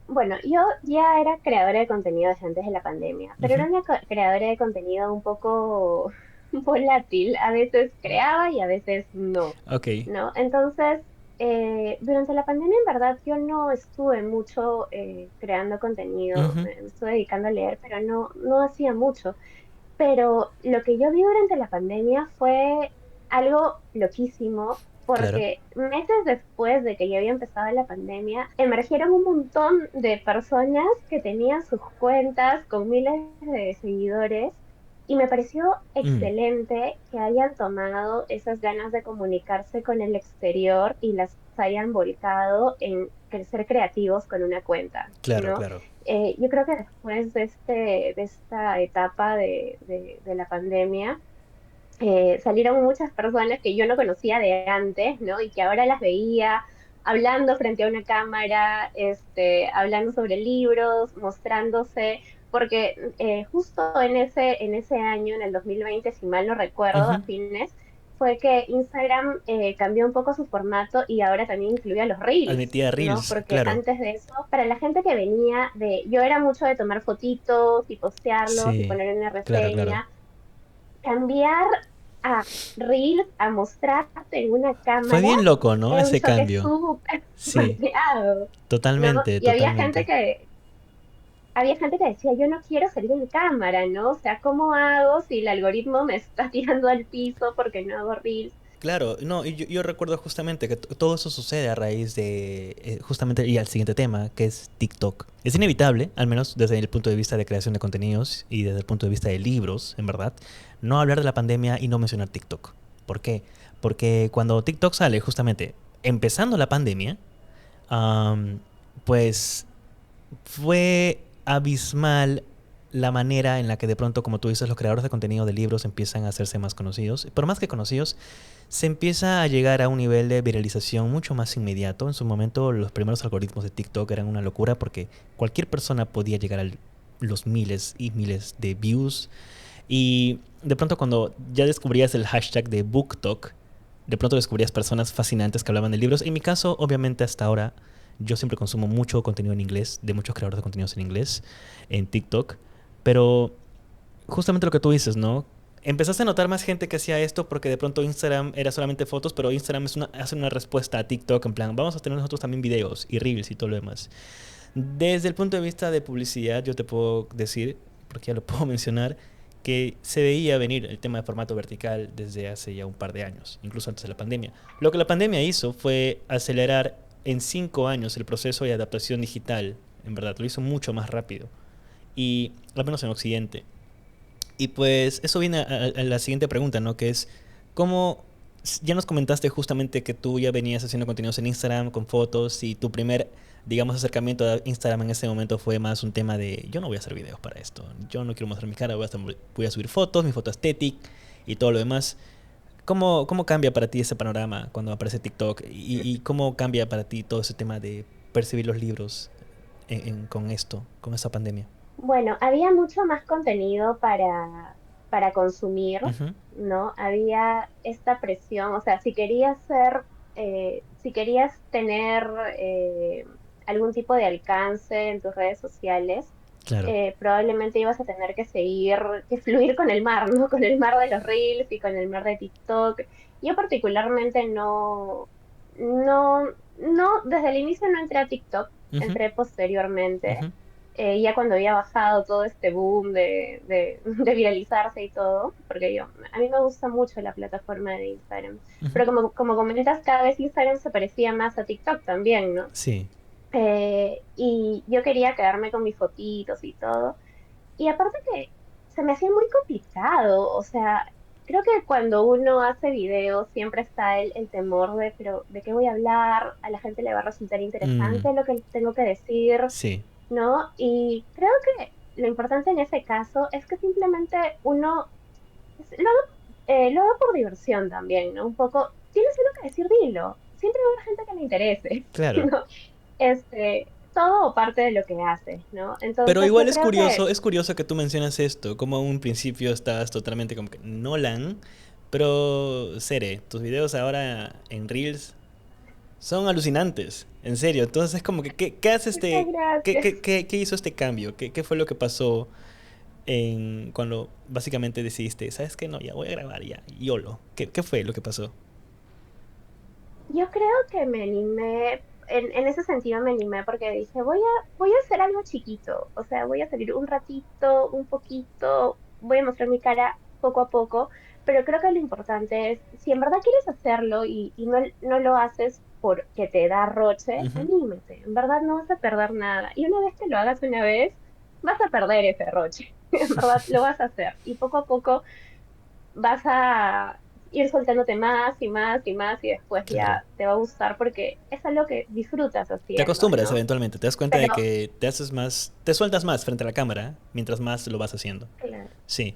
Bueno, yo ya era creadora de contenido desde antes de la pandemia, pero era
Ujú.
una creadora de contenido un poco volátil. A veces creaba y a veces no,
Ok.
¿no? Entonces, durante la pandemia, en verdad, yo no estuve mucho creando contenido,
Ujú.
me estuve dedicando a leer, pero no hacía mucho. Pero lo que yo vi durante la pandemia fue algo loquísimo,
Claro.
porque meses después de que ya había empezado la pandemia, emergieron un montón de personas que tenían sus cuentas con miles de seguidores y me pareció
Mm.
excelente que hayan tomado esas ganas de comunicarse con el exterior y las hayan volcado en ser creativos con una cuenta,
Claro,
¿no?
claro.
Yo creo que después de esta etapa de la pandemia, salieron muchas personas que yo no conocía de antes, ¿no? Y que ahora las veía hablando frente a una cámara, hablando sobre libros, mostrándose, porque justo en ese año, en el 2020, si mal no recuerdo, a
Ujú.
fines, fue que Instagram cambió un poco su formato y ahora también incluía los reels,
Admitía
¿no?
Reels,
Porque
claro.
antes de eso, para la gente que venía yo era mucho de tomar fotitos y postearlos y
Sí,
poner una
claro, claro.
reseña. Cambiar a Reels, a mostrarte en una
Fue
cámara,
bien loco, ¿no?
era un
Ese
choque
cambio.
súper
Sí,
marcado, ¿no?
totalmente,
Y
totalmente.
había gente que decía, yo no quiero salir en cámara, ¿no? O sea, ¿cómo hago si el algoritmo me está tirando al piso porque no hago Reels?
Claro, no, y yo recuerdo justamente que todo eso sucede a raíz de, justamente, y al siguiente tema, que es TikTok. Es inevitable, al menos desde el punto de vista de creación de contenidos y desde el punto de vista de libros, en verdad, no hablar de la pandemia y no mencionar TikTok. ¿Por qué? Porque cuando TikTok sale, justamente, empezando la pandemia, am, pues fue abismal la manera en la que de pronto, como tú dices, los creadores de contenido de libros empiezan a hacerse más conocidos. Pero más que conocidos, se empieza a llegar a un nivel de viralización mucho más inmediato. En su momento los primeros algoritmos de TikTok eran una locura porque cualquier persona podía llegar a los miles y miles de views. Y de pronto cuando ya descubrías el hashtag de BookTok, de pronto descubrías personas fascinantes que hablaban de libros. En mi caso, obviamente hasta ahora, yo siempre consumo mucho contenido en inglés, de muchos creadores de contenidos en inglés, en TikTok. Pero justamente lo que tú dices, ¿no? Empezaste a notar más gente que hacía esto porque de pronto Instagram era solamente fotos, pero Instagram hace una respuesta a TikTok en plan, vamos a tener nosotros también videos y reels y todo lo demás. Desde el punto de vista de publicidad, yo te puedo decir, porque ya lo puedo mencionar, que se veía venir el tema de formato vertical desde hace ya un par de años, incluso antes de la pandemia. Lo que la pandemia hizo fue acelerar en 5 años el proceso de adaptación digital, en verdad, lo hizo mucho más rápido, y al menos en Occidente. Y pues eso viene a la siguiente pregunta, ¿no? Que es, ¿cómo? Ya nos comentaste justamente que tú ya venías haciendo contenidos en Instagram con fotos y tu primer, digamos, acercamiento a Instagram en ese momento fue más un tema de, yo no voy a hacer videos para esto, yo no quiero mostrar mi cara, voy a subir fotos, mi foto estética y todo lo demás. ¿Cómo cambia para ti ese panorama cuando aparece TikTok? Y cómo cambia para ti todo ese tema de percibir los libros con esto, con esta pandemia?
Bueno, había mucho más contenido para consumir,
Ujú.
¿no? Había esta presión, o sea, si querías tener algún tipo de alcance en tus redes sociales,
Claro.
probablemente ibas a tener que fluir con el mar, ¿no? Con el mar de los Reels y con el mar de TikTok. Yo particularmente desde el inicio no entré a TikTok,
Ujú.
entré posteriormente,
Ujú.
ya cuando había bajado todo este boom de viralizarse y todo, porque a mí me gusta mucho la plataforma de Instagram,
Ujú.
pero como comentas, cada vez Instagram se parecía más a TikTok también, ¿no?
Sí.
Y yo quería quedarme con mis fotitos y todo. Y aparte que se me hacía muy complicado, o sea, creo que cuando uno hace videos siempre está el temor de, pero ¿de qué voy a hablar? A la gente le va a resultar
Mm,
interesante lo que tengo que decir,
sí,
¿no? Y creo que lo importante en ese caso es que simplemente uno lo hago por diversión también, ¿no? Un poco, tienes algo que decir, dilo. Siempre va a haber gente que le interese,
claro.
¿no? Todo parte de lo que haces, ¿no?
Pero
Entonces
igual
yo creo que
es curioso que tú mencionas esto, como a un principio estabas totalmente como que Nolan, pero Cere, tus videos ahora en Reels son alucinantes, en serio. Entonces es como que, ¿qué hace
muchas
este,
gracias.
qué hizo este cambio? ¿Qué fue lo que pasó en cuando básicamente decidiste, ¿sabes qué? No, ya voy a grabar ya, YOLO. ¿Qué fue lo que pasó?
Yo creo que me animé, en ese sentido me animé porque dije, voy a hacer algo chiquito, o sea, voy a salir un ratito, un poquito, voy a mostrar mi cara poco a poco, pero creo que lo importante es, si en verdad quieres hacerlo y no lo haces porque te da roche,
Ujú.
anímate, en verdad no vas a perder nada. Y una vez que lo hagas una vez, vas a perder ese roche, en verdad lo vas a hacer. Y poco a poco vas a ir soltándote más y más y más y después
Claro.
ya te va a gustar porque es algo que disfrutas
Te
haciendo,
acostumbras
¿no?
eventualmente, te das cuenta de
Pero,
que te haces más, te sueltas más frente a la cámara mientras más lo vas haciendo.
claro.
Sí.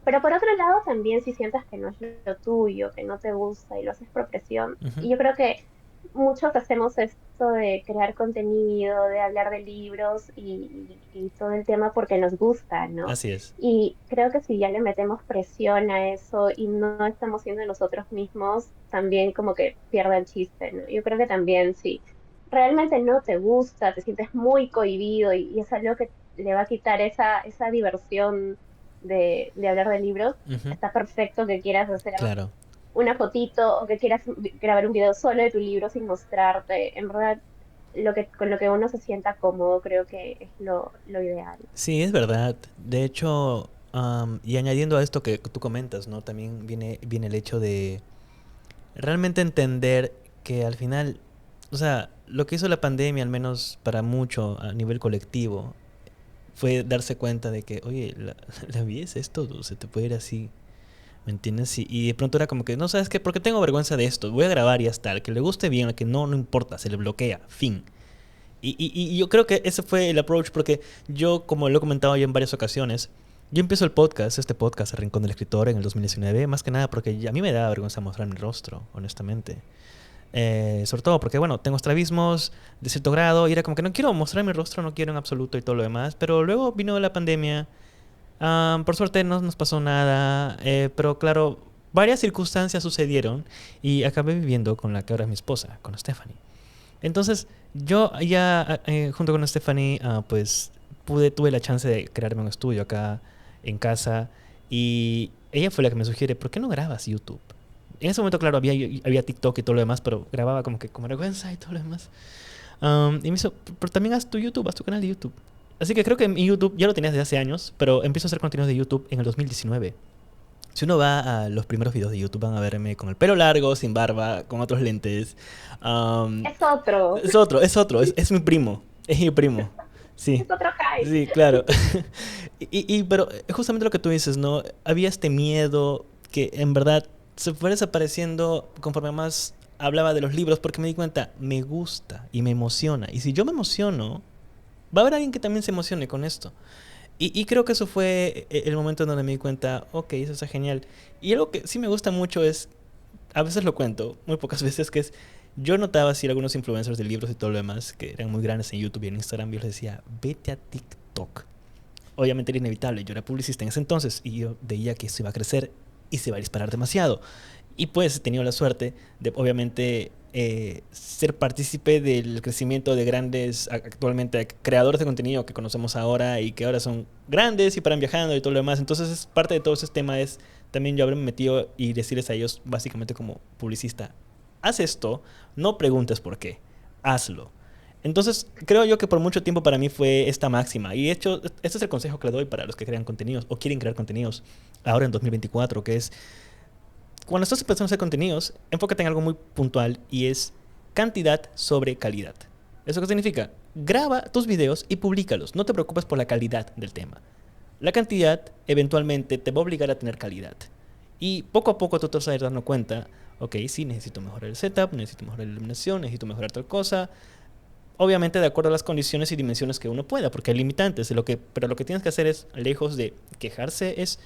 Pero por otro lado, también si sientas que no es lo tuyo, que no te gusta y lo haces por presión,
Ujú.
y yo creo que muchos hacemos esto de crear contenido, de hablar de libros y todo el tema porque nos gusta, ¿no?
Así es.
Y creo que si ya le metemos presión a eso y no estamos siendo nosotros mismos, también como que pierde el chiste, ¿no? Yo creo que también si realmente no te gusta, te sientes muy cohibido y es algo que le va a quitar esa diversión de hablar de libros,
Ujú.
está perfecto que quieras hacer
Claro.
una fotito o que quieras grabar un video solo de tu libro sin mostrarte. En verdad, con lo que uno se sienta cómodo creo que es lo ideal.
Sí, es verdad. De hecho, y añadiendo a esto que tú comentas, ¿no? También viene el hecho de realmente entender que al final, o sea, lo que hizo la pandemia, al menos para mucho a nivel colectivo, fue darse cuenta de que, oye, la vida es esto, se te puede ir así, ¿me entiendes? Y de pronto era como que, no, ¿sabes qué? Porque tengo vergüenza de esto, voy a grabar y ya está, al que le guste bien, al que no, no importa, se le bloquea, fin. Y yo creo que ese fue el approach porque yo, como lo he comentado ya en varias ocasiones, yo empiezo este podcast, El Rincón del Escritor, en el 2019, más que nada porque a mí me da vergüenza mostrar mi rostro, honestamente. Sobre todo porque, bueno, tengo estrabismos de cierto grado y era como que no quiero mostrar mi rostro, no quiero en absoluto y todo lo demás. Pero luego vino la pandemia. Por suerte no nos pasó nada. Pero claro, varias circunstancias sucedieron y acabé viviendo con la que ahora es mi esposa, con Stephanie. Entonces, yo ya junto con Stephanie, pues tuve la chance de crearme un estudio acá en casa y ella fue la que me sugiere, ¿por qué no grabas YouTube? En ese momento, claro, había TikTok y todo lo demás, pero grababa como que con vergüenza y todo lo demás. Y me hizo, pero también haz tu YouTube, haz tu canal de YouTube. Así que creo que mi YouTube ya lo tenía desde hace años, pero empiezo a hacer contenidos de YouTube en el 2019. Si uno va a los primeros videos de YouTube, van a verme con el pelo largo, sin barba, con otros lentes. Um,
Es otro,
es mi primo. Es mi primo. Sí,
es otro hype.
sí, claro. Pero justamente lo que tú dices, ¿no? Había este miedo que en verdad se fue desapareciendo conforme más hablaba de los libros, porque me di cuenta, me gusta y me emociona. Y si yo me emociono, va a haber alguien que también se emocione con esto. Y creo que eso fue el momento en donde me di cuenta, ok, eso está genial. Y algo que sí me gusta mucho es, a veces lo cuento, muy pocas veces, que es, yo notaba así algunos influencers de libros y todo lo demás, que eran muy grandes en YouTube y en Instagram, yo les decía, vete a TikTok. Obviamente era inevitable, yo era publicista en ese entonces y yo veía que esto iba a crecer y se iba a disparar demasiado. Y pues he tenido la suerte de, obviamente, ser partícipe del crecimiento de grandes, actualmente, creadores de contenido que conocemos ahora y que ahora son grandes y paran viajando y todo lo demás. Entonces, parte de todo ese tema es también yo haberme metido y decirles a ellos, básicamente como publicista, haz esto, no preguntes por qué, hazlo. Entonces, creo yo que por mucho tiempo para mí fue esta máxima. Y de hecho, este es el consejo que le doy para los que crean contenidos o quieren crear contenidos ahora en 2024, que es cuando estás empezando a hacer contenidos, enfócate en algo muy puntual y es cantidad sobre calidad. ¿Eso qué significa? Graba tus videos y públicalos. No te preocupes por la calidad del tema. La cantidad eventualmente te va a obligar a tener calidad. Y poco a poco tú te vas a ir dando cuenta, ok, sí, necesito mejorar el setup, necesito mejorar la iluminación, necesito mejorar tal cosa. Obviamente de acuerdo a las condiciones y dimensiones que uno pueda, porque hay limitantes. Pero lo que tienes que hacer es, lejos de quejarse, es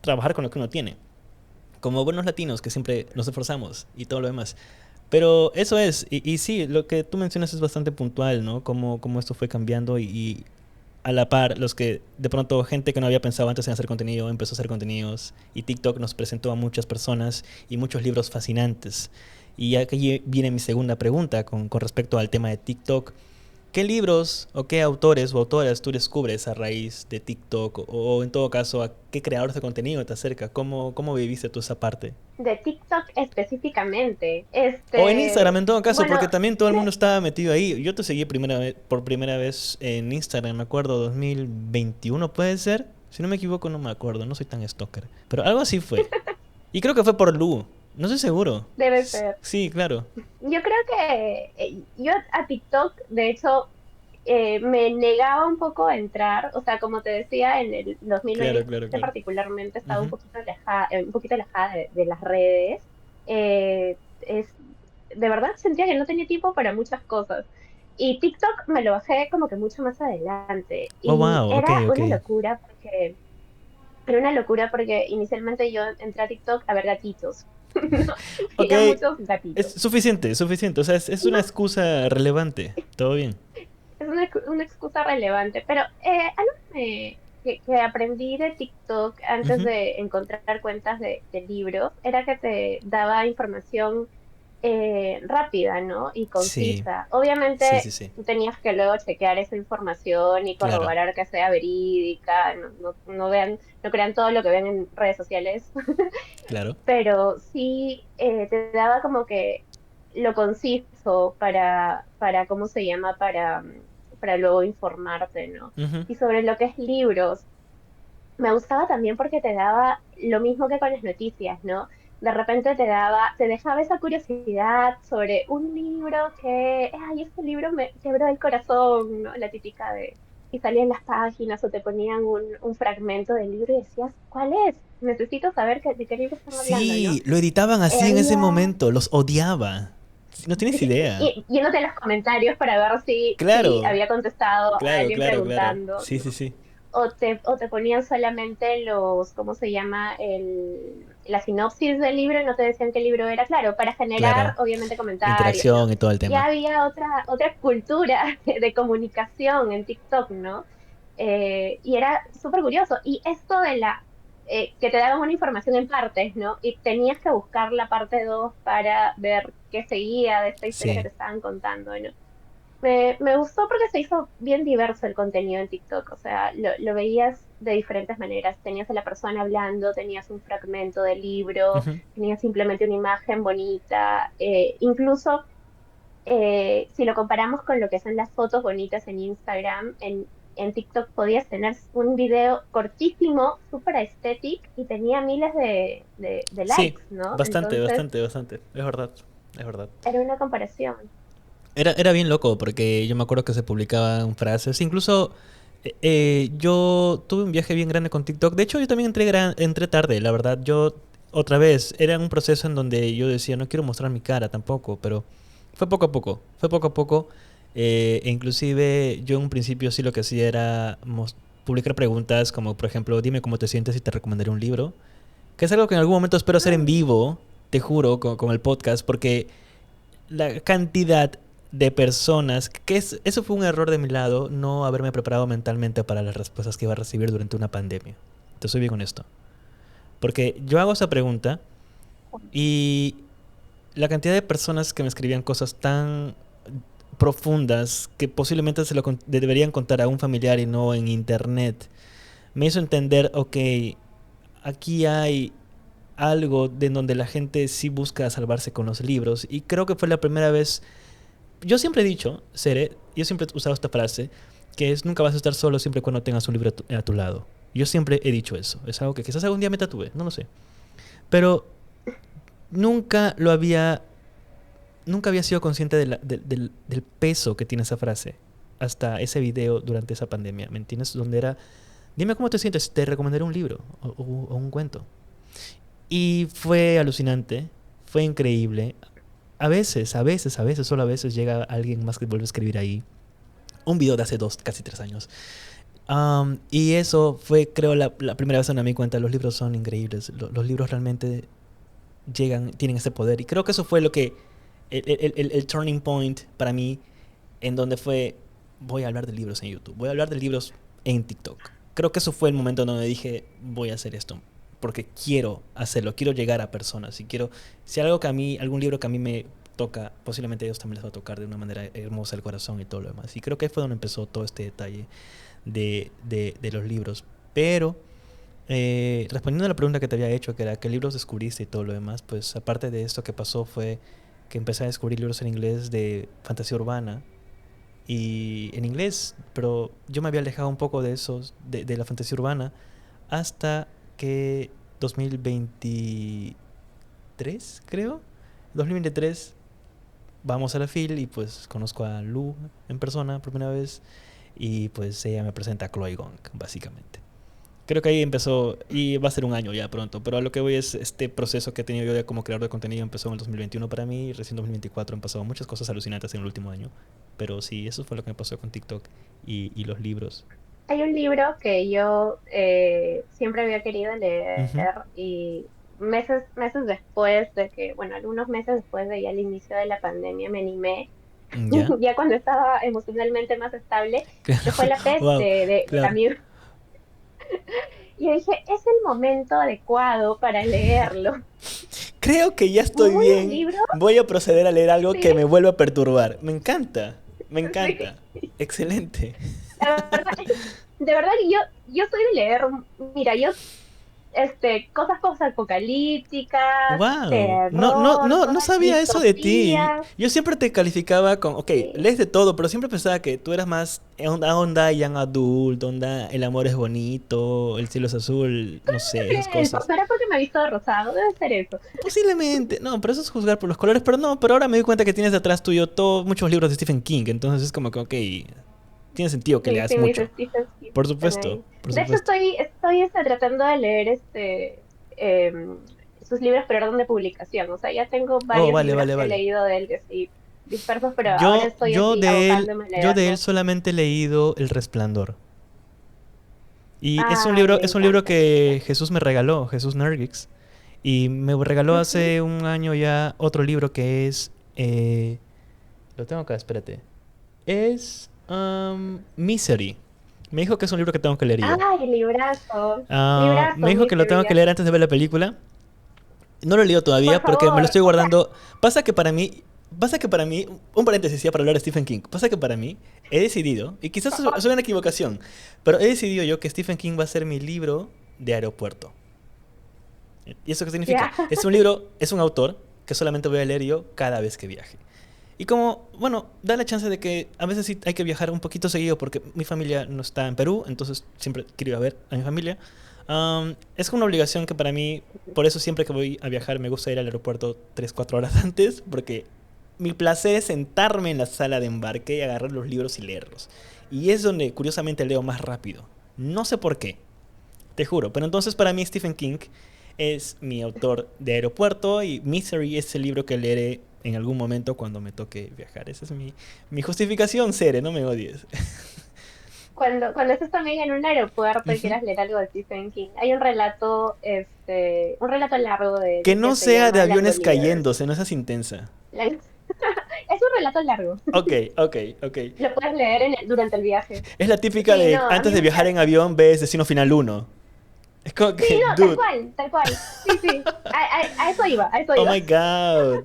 trabajar con lo que uno tiene. Como buenos latinos que siempre nos esforzamos y todo lo demás. Pero eso es, y sí, lo que tú mencionas es bastante puntual, ¿no? Cómo esto fue cambiando y a la par, los que de pronto gente que no había pensado antes en hacer contenido, empezó a hacer contenidos y TikTok nos presentó a muchas personas y muchos libros fascinantes. Y aquí viene mi segunda pregunta con respecto al tema de TikTok. ¿Qué libros o qué autores o autoras tú descubres a raíz de TikTok? O en todo caso, ¿a qué creadores de contenido te acerca? ¿Cómo viviste tú esa parte?
De TikTok específicamente.
O en Instagram en todo caso,
Bueno,
porque también todo el
creo,
mundo estaba metido ahí. Yo te seguí por primera vez en Instagram, me acuerdo, 2021 puede ser. Si no me equivoco, no me acuerdo, no soy tan stalker. Pero algo así fue. Y creo que fue por Lu, no estoy seguro.
debe ser.
Sí, claro.
Yo creo que yo a TikTok, de hecho, me negaba un poco a entrar, o sea, como te decía, en el
Claro,
2020
claro, claro.
particularmente estaba
Ujú.
un poquito alejada de las redes. De verdad sentía que no tenía tiempo para muchas cosas. Y TikTok me lo bajé como que mucho más adelante.
Oh,
Y
wow, ok, ok.
era una locura porque inicialmente yo entré a TikTok a ver gatitos. ¿no?
Ok,
Veía muchos
es
gatitos.
suficiente, suficiente. O sea, es una
No,
excusa relevante. Todo bien.
es una excusa relevante, pero algo que aprendí de TikTok antes
Ujú.
de encontrar cuentas de libros era que te daba información rápida, ¿no? Y
Sí,
concisa.
sí, sí,
Obviamente
sí.
tú tenías que luego chequear esa información y
Claro,
corroborar que sea verídica, no crean todo lo que ven en redes sociales,
claro.
pero sí te daba como que lo conciso ¿cómo se llama? Para luego informarte, ¿no?
Ujú.
Y sobre lo que es libros, me gustaba también porque te daba lo mismo que con las noticias, ¿no? De repente te dejaba esa curiosidad sobre un libro ay, este libro me quebró el corazón, ¿no? La típica y salían las páginas o te ponían un fragmento del libro y decías, ¿cuál es? Necesito saber de qué libro están hablando, ¿no?
Sí, lo editaban así en ese
Había,
momento, los odiaba. No tienes idea.
y yéndote a los comentarios para ver si
Claro,
había contestado a
claro,
alguien
claro, claro.
preguntando,
Sí, sí,
¿no?
sí.
O te ponían solamente ¿cómo se llama? La sinopsis del libro y no te decían qué libro era, claro, para generar
Claro.
obviamente comentarios, ¿no?
Interacción y todo el
Ya
tema.
había otra cultura de comunicación en TikTok, ¿no? Y era súper curioso. Y esto que te daban una información en partes, ¿no? Y tenías que buscar la parte 2 para ver qué seguía de esta historia que
Sí.
te estaban contando, ¿no? Me gustó porque se hizo bien diverso el contenido en TikTok, o sea, lo veías de diferentes maneras. Tenías a la persona hablando, tenías un fragmento del libro,
Ujú.
tenías simplemente una imagen bonita, incluso si lo comparamos con lo que son las fotos bonitas en Instagram, en TikTok podías tener un video cortísimo, súper estético y tenía miles de
Sí,
likes, ¿no?
bastante,
Entonces,
bastante, bastante. Es verdad, es verdad.
era una comparación.
Era bien loco porque yo me acuerdo que se publicaban frases. Incluso yo tuve un viaje bien grande con TikTok. De hecho, yo también entré tarde, la verdad. Yo, otra vez, era un proceso en donde yo decía, no quiero mostrar mi cara tampoco, pero fue poco a poco. Fue poco a poco. E inclusive yo en un principio sí lo que hacía era publicar preguntas como, por ejemplo, dime cómo te sientes y te recomendaré un libro. Que es algo que en algún momento espero hacer en
Mm,
vivo, te juro, con el podcast, porque la cantidad de personas, eso fue un error de mi lado, no haberme preparado mentalmente para las respuestas que iba a recibir durante una pandemia. Te soy bien honesto. Porque yo hago esa pregunta y la cantidad de personas que me escribían cosas tan profundas que posiblemente deberían contar a un familiar y no en internet, me hizo entender, ok, aquí hay algo de donde la gente sí busca salvarse con los libros y creo que fue la primera vez. Yo siempre he dicho, Sere, yo siempre he usado esta frase, que es nunca vas a estar solo siempre cuando tengas un libro a tu lado. Yo siempre he dicho eso. Es algo que quizás algún día me tatúe, no lo sé. Pero nunca lo había nunca había sido consciente del peso que tiene esa frase hasta ese video durante esa pandemia, ¿me entiendes? Donde era, dime cómo te sientes, te recomendaré un libro o un cuento. Y fue alucinante, fue increíble. Solo a veces llega alguien más que vuelve a escribir ahí. Un video de hace 2, casi 3 años. Y eso fue, creo, la primera vez en me di cuenta. Los libros son increíbles. Los libros realmente llegan, tienen ese poder. Y creo que eso fue lo que, el turning point para mí, en donde fue, voy a hablar de libros en YouTube, voy a hablar de libros en TikTok. Creo que eso fue el momento donde dije, voy a hacer esto. Porque quiero hacerlo, quiero llegar a personas. Y quiero, si algo que a mí, algún libro que a mí me toca, posiblemente a ellos también les va a tocar de una manera hermosa el corazón y todo lo demás. Y creo que fue donde empezó todo este detalle de los libros. Pero respondiendo a la pregunta que te había hecho, que era qué libros descubriste y todo lo demás, pues aparte de esto que pasó fue que empecé a descubrir libros en inglés de fantasía urbana y en inglés, pero yo me había alejado un poco de esos, de la fantasía urbana, hasta que 2023, creo, 2023 vamos a la FIL y pues conozco a Lu en persona por primera vez y pues ella me presenta a Chloe Gong, básicamente. Creo que ahí empezó, y va a ser un año ya pronto, pero a lo que voy es este proceso que he tenido yo de como creador de contenido empezó en el 2021 para mí, y recién en 2024 han pasado muchas cosas alucinantes en el último año, pero sí, eso fue lo que me pasó con TikTok y los libros.
Hay un libro que yo siempre había querido leer
Ujú.
y meses después de que, bueno, algunos meses después de ya el inicio de la pandemia me animé,
¿Ya?
ya cuando estaba emocionalmente más estable, que fue
Claro,
La peste
wow,
de
claro.
Camus. Y yo dije, es el momento adecuado para leerlo.
Creo que ya estoy
Muy un
bien.
libro,
Voy a proceder a leer algo que
sí,
me vuelva a perturbar. Me encanta, me encanta.
sí.
Excelente.
La verdad, de verdad que yo soy de leer, mira, yo cosas posapocalípticas,
Wow,
terror,
no
todas
sabía eso de ti.
distopías.
Yo siempre te calificaba con, ok,
Sí,
lees de todo, pero siempre pensaba que tú eras más onda young adult, onda el amor es bonito, el cielo es azul, no sé, esas
eso,
cosas.
será porque me he visto de rosado, debe ser eso.
Posiblemente, no, pero eso es juzgar por los colores, pero no, pero ahora me doy cuenta que tienes detrás tuyo muchos libros de Stephen King, entonces es como que, ok, tiene sentido que
Sí,
leas
sí, mis
mucho.
Stephen King
Por
están
supuesto,
ahí.
por
De hecho,
supuesto.
estoy tratando de leer sus libros, pero orden de publicación. O sea, ya tengo
Oh,
varios
vale,
libros
vale,
que he
vale.
leído de él, que sí, dispersos, pero ahora estoy así abocándome a
Yo de él
leerlos.
solamente he leído El Resplandor. Y
Ay, me
es un libro
encanta ese
que
libro.
Jesús me regaló, Jesús Nergix. Y me regaló
Ujú.
hace un año ya otro libro que es... lo tengo acá, espérate. Es Misery. Me dijo que es un libro que tengo que leer yo.
Ay, librazo.
Me
Librazo,
dijo que lo tengo
Misery.
que leer antes de ver la película. No lo he leído
Por
todavía porque me lo
favor.
estoy guardando. Pasa que para mí, un paréntesis ya para hablar de Stephen King. Pasa que para mí he decidido, y quizás es una equivocación, pero he decidido yo que Stephen King va a ser mi libro de aeropuerto. ¿Y eso qué significa?
Ya.
Es un libro, es un autor que solamente voy a leer yo cada vez que viaje. Y como, bueno, da la chance de que a veces sí hay que viajar un poquito seguido porque mi familia no está en Perú, entonces siempre quiero ir a ver a mi familia. Es una obligación que para mí, por eso siempre que voy a viajar me gusta ir al aeropuerto 3 4 horas antes, porque mi placer es sentarme en la sala de embarque y agarrar los libros y leerlos. Y es donde curiosamente leo más rápido. No sé por qué, te juro. Pero entonces para mí Stephen King es mi autor de aeropuerto y Misery es el libro que leeré en algún momento cuando me toque viajar. Esa es mi justificación, Cere, no me odies.
Cuando estés también en un aeropuerto y
Ujú.
quieras leer algo de Stephen King, hay un relato largo de
Que
él que
no
se
sea de
llama
aviones
Langolier.
cayéndose, no seas intensa.
Es un relato largo.
Ok, ok, ok.
Lo puedes leer durante el viaje.
Es la típica
Sí,
de
no, a
antes
mí
de
me
viajar en
encanta.
avión ves Destino Final uno. Es como
Sí,
que,
no, tal
dude,
cual, tal cual. Sí, sí. A eso iba, a eso
oh
iba.
my god.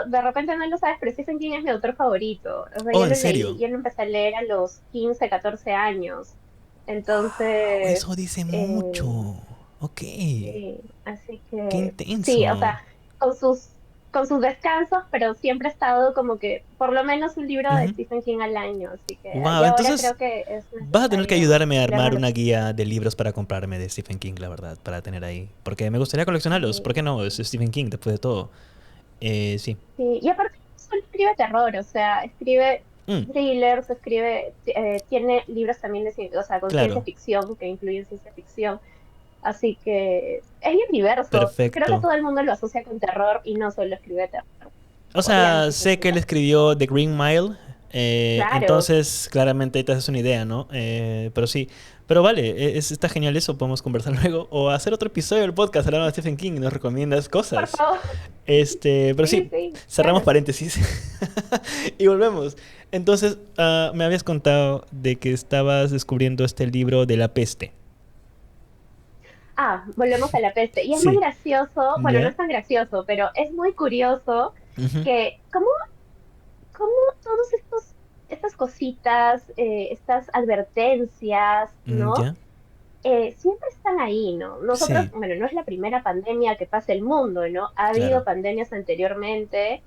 De repente no lo sabes, pero Stephen King es mi autor favorito. O sea,
Oh,
yo
¿en
lo leí,
serio?
yo lo empecé a leer a los 15, 14 años.
Wow,
Entonces,
eso dice mucho.
eh,
Ok,
sí, así
qué
que sí, o
intenso.
sea, con sus, con sus descansos, pero siempre ha estado como que por lo menos un libro de
Ujú.
Stephen King al año, así que y
Wow,
ahora
entonces
creo que es
vas a tener que
necesario
ayudarme a armar
leerlo.
una guía de libros para comprarme de Stephen King, la verdad, para tener ahí. Porque me gustaría coleccionarlos. ¿Por qué
Sí,
no? Es Stephen King, después de todo. Sí.
sí. Y aparte escribe terror, o sea, escribe
Mm,
thrillers, tiene libros también o sea, con ciencia
claro,
ficción, que incluyen ciencia ficción. Así que es bien diverso. Creo que
perfecto.
todo el mundo lo asocia con terror y no solo escribe terror.
O sea,
Obviamente es
sé que él
escritor.
escribió The Green Mile,
Claro,
entonces claramente ahí te haces una idea, ¿no? Pero sí, pero vale, está genial eso, podemos conversar luego o hacer otro episodio del podcast hablando de Stephen King y nos recomiendas
por
cosas.
favor.
Pero
Sí,
sí,
sí,
cerramos
claro.
paréntesis y volvemos. Entonces, me habías contado de que estabas descubriendo este libro de la peste.
Ah, volvemos a la peste. Y es muy
Sí,
gracioso, bueno, no
¿ya?
es tan gracioso, pero es muy curioso
Ujú.
que cómo todos estas cositas, estas advertencias, ¿no?
¿Ya?
Siempre están ahí, ¿no? Nosotros,
Sí,
bueno, no es la primera pandemia que pasa el mundo, ¿no? Ha habido
claro.
pandemias anteriormente,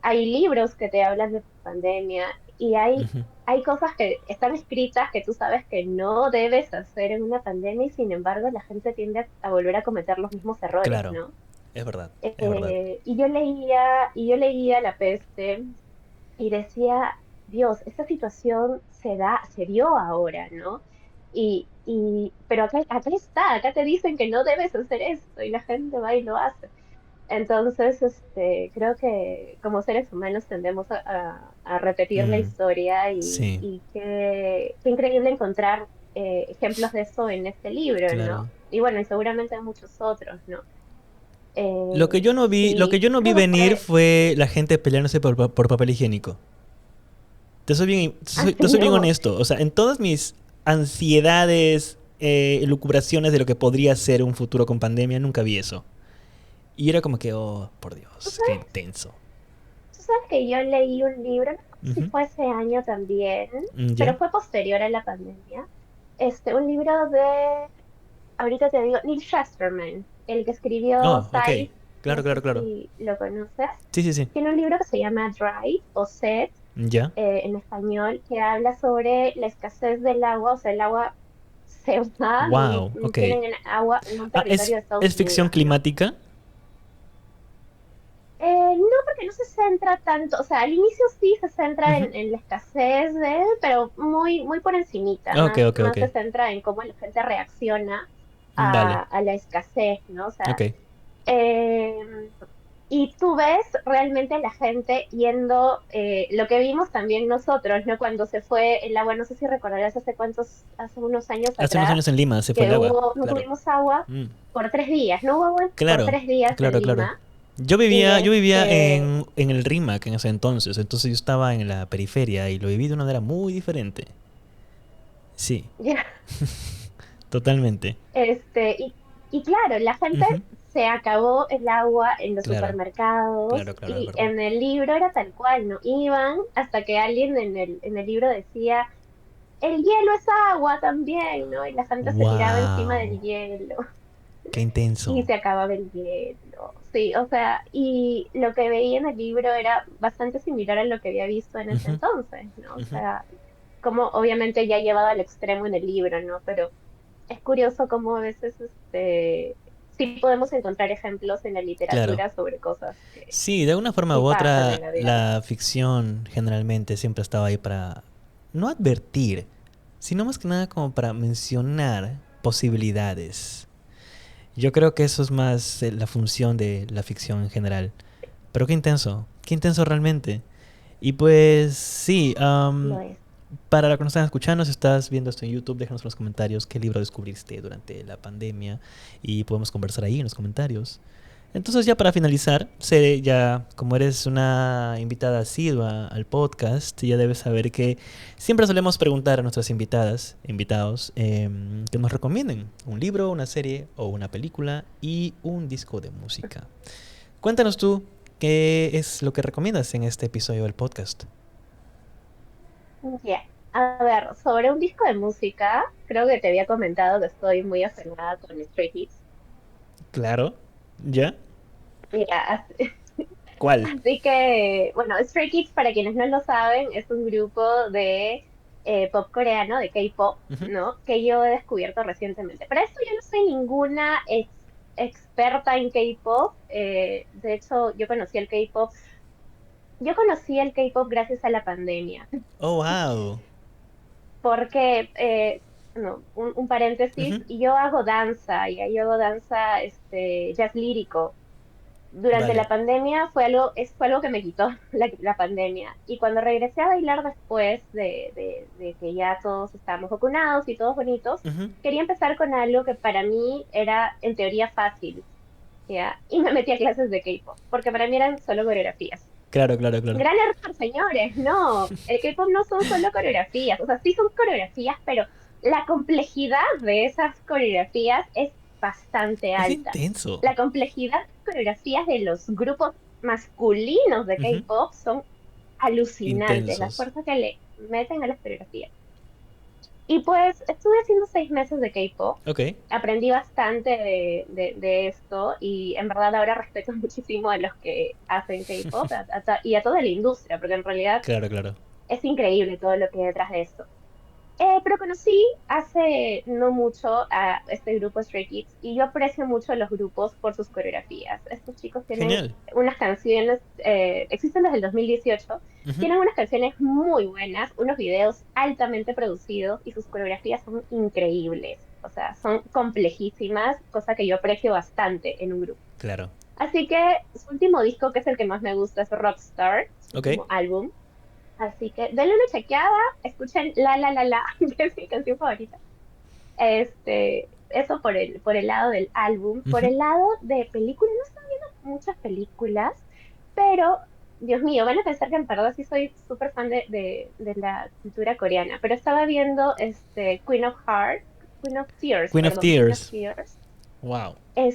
hay libros que te hablan de pandemia y
Ujú.
hay cosas que están escritas que tú sabes que no debes hacer en una pandemia y sin embargo la gente tiende a volver a cometer los mismos errores,
Claro,
¿no?
es verdad, es verdad.
Y yo leía La Peste y decía, Dios, esta situación se dio ahora, ¿no? Pero acá está, acá te dicen que no debes hacer esto y la gente va y lo hace. Entonces, creo que como seres humanos tendemos a repetir la
Mm,
historia
sí,
y qué increíble encontrar ejemplos de eso en este libro, ¿no?
claro.
Y bueno, y seguramente en muchos otros, ¿no?
Lo que
Sí,
yo no vi
creo que
venir
fue
fue la gente peleándose por papel higiénico. Te
así,
soy bien
¿no?
honesto. O sea, en todas mis ansiedades, elucubraciones de lo que podría ser un futuro con pandemia, nunca vi eso. Y era como que, oh, por
¿Tú
Dios, qué
sabes,
intenso.
tú sabes que yo leí un libro, no sé si
Ujú.
fue ese año también, pero
¿Ya?
fue posterior a la pandemia, un libro de ahorita te digo, Neil Shusterman, el que escribió
Oh, ok.
Size, no
Claro,
sé
claro, claro.
si lo conoces.
Sí, sí, sí.
Tiene un libro que se llama Dry o Sed,
¿Ya?
en español, que habla sobre la escasez del agua, o sea, el agua se va,
Wow, ok.
tienen agua en un
Ah,
territorio de
es
Estados
ficción
Unidos, ¿no?
climática?
No, porque no se centra tanto, o sea, al inicio sí se centra
Ujú.
en la escasez de él, pero muy, muy por encimita,
Ok, ok,
más
ok.
se centra en cómo la gente reacciona
Vale.
a la escasez, ¿no? O sea,
Ok.
Eh, y tú ves realmente a la gente yendo, lo que vimos también nosotros, ¿no? Cuando se fue el agua, no sé si recordarás hace unos años
Hace unos
atrás,
años en Lima se fue el
que
agua.
no
Claro.
tuvimos agua
Mm.
por 3 días, no hubo agua por
Claro,
3 días en
claro, claro.
Lima. Y
Yo vivía en el RIMAC en ese entonces yo estaba en la periferia y lo viví de una manera muy diferente. Sí,
ya,
totalmente.
este, y, y claro, la gente
Ujú.
se acabó el agua en los
Claro,
supermercados
claro, claro, es
y
verdad.
en el libro era tal cual, ¿no? Iban hasta que alguien en el libro decía el hielo es agua también, ¿no? Y la gente se tiraba encima del
Wow,
hielo
qué
y
intenso.
se acababa el hielo. Sí, o sea, y lo que veía en el libro era bastante similar a lo que había visto en ese
Ujú,
entonces, ¿no? O
ujú.
sea, como obviamente ya llevado al extremo en el libro, ¿no? Pero es curioso cómo a veces, sí podemos encontrar ejemplos en la
Claro.
literatura sobre cosas que
Sí, de alguna forma
sí
u
pasan en
otra,
la vida real.
la ficción generalmente siempre estaba ahí para no advertir, sino más que nada como para mencionar posibilidades. Yo creo que eso es más la función de la ficción en general. Pero qué intenso realmente. Y pues sí,
Lo es.
para los que nos están escuchando, si estás viendo esto en YouTube, déjanos en los comentarios qué libro descubriste durante la pandemia y podemos conversar ahí en los comentarios. Entonces ya para finalizar, sé ya como eres una invitada asidua al podcast, ya debes saber que siempre solemos preguntar a nuestras invitadas, invitados, que nos recomienden un libro, una serie o una película y un disco de música. Cuéntanos tú qué es lo que recomiendas en este episodio del podcast.
Ya. A ver, sobre un disco de música, creo que te había comentado que estoy muy afanada con Stray Kids.
Claro, ¿ya?
Mira,
¿Cuál?
así que, bueno, Stray Kids, para quienes no lo saben, es un grupo de pop coreano, de K-pop,
Ujú.
¿no? Que yo he descubierto recientemente. Para esto yo no soy ninguna experta en K-pop. De hecho, yo conocí el K-pop Yo conocí el K-pop gracias a la pandemia,
Oh, wow.
porque, no, un paréntesis,
Ujú.
yo hago danza, y yo hago danza, jazz lírico. Durante
Vale.
la pandemia fue algo que me quitó la pandemia. Y cuando regresé a bailar después de que ya todos estábamos vacunados y todos bonitos,
Ujú.
quería empezar con algo que para mí era en teoría fácil, ¿ya? Y me metí a clases de K-pop, porque para mí eran solo coreografías.
Claro, claro, claro.
Gran error, señores, no. El K-pop no son solo coreografías, o sea, sí son coreografías, pero la complejidad de esas coreografías es bastante
Es
alta.
intenso.
La complejidad de coreografías de los grupos masculinos de
Ujú.
K-pop son alucinantes, la
Intensos.
fuerza que le meten a las coreografías. Y pues estuve haciendo 6 meses de K-pop,
Ok.
aprendí bastante de esto y en verdad ahora respeto muchísimo a los que hacen K-pop y a toda la industria, porque en realidad
Claro, claro.
es increíble todo lo que hay detrás de esto. Pero conocí hace no mucho a este grupo Stray Kids y yo aprecio mucho a los grupos por sus coreografías. Estos chicos tienen
Genial.
unas canciones, existen desde el 2018,
Ujú.
tienen unas canciones muy buenas, unos videos altamente producidos y sus coreografías son increíbles. O sea, son complejísimas, cosa que yo aprecio bastante en un grupo.
Claro.
Así que su último disco, que es el que más me gusta, es Rockstar, su
Ok.
último álbum. Así que denle una chequeada, escuchen La La La La, que es mi canción favorita. Eso por el lado del álbum. Por
Ujú.
el lado de películas, no estoy viendo muchas películas, pero Dios mío, van a pensar que en verdad sí soy súper fan de la cultura coreana, pero estaba viendo Queen of Tears,
Queen of
perdón, Queen of
Tears.
Tears,
Wow. ¿En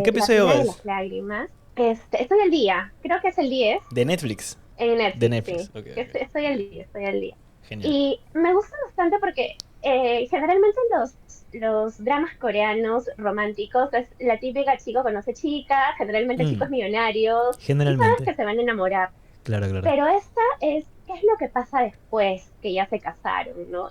qué
La
episodio
Reina de
vas?
las Lágrimas. Estoy al día, creo que es el 10.
De Netflix.
En
De
Netflix,
Netflix.
sí.
Ok,
Que
ok.
estoy al día, estoy al día.
Genial.
Y me gusta bastante porque generalmente los dramas coreanos románticos es la típica chico conoce chica, generalmente chicos
Mm,
millonarios, y sabes
generalmente.
que se van a enamorar.
Claro, claro.
Pero esta es, ¿qué es lo que pasa después que ya se casaron, ¿no?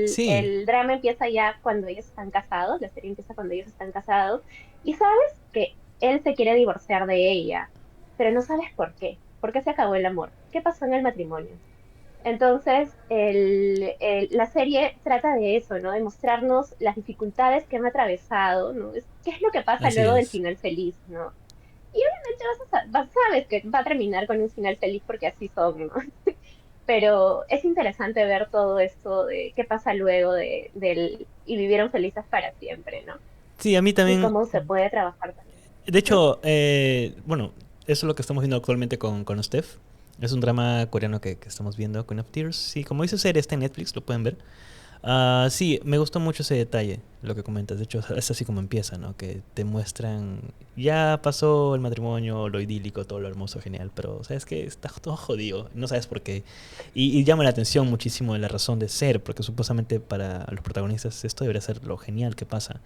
Sí.
El drama empieza ya cuando ellos están casados, la serie empieza cuando ellos están casados, y sabes que él se quiere divorciar de ella, pero no sabes por qué. ¿Por qué se acabó el amor? ¿Qué pasó en el matrimonio? Entonces, la serie trata de eso, ¿no? De mostrarnos las dificultades que han atravesado, ¿no? ¿Qué es lo que pasa
Así
luego del
es.
final feliz, ¿no? Y obviamente sabes que va a terminar con un final feliz porque así son, ¿no? Pero es interesante ver todo esto de qué pasa luego y vivieron felices para siempre, ¿no?
Sí, a mí
Y
también.
cómo se puede trabajar también.
De
¿No?
hecho, bueno, eso es lo que estamos viendo actualmente con Steph. Es un drama coreano que estamos viendo, Queen of Tears. Sí, como dice serie, está en Netflix, lo pueden ver. Sí, me gustó mucho ese detalle, lo que comentas. De hecho, es así como empieza, ¿no? Que te muestran, ya pasó el matrimonio, lo idílico, todo lo hermoso, genial, pero sabes que está todo jodido, no sabes por qué. Y llama la atención muchísimo la razón de ser, porque supuestamente para los protagonistas esto debería ser lo genial que pasa.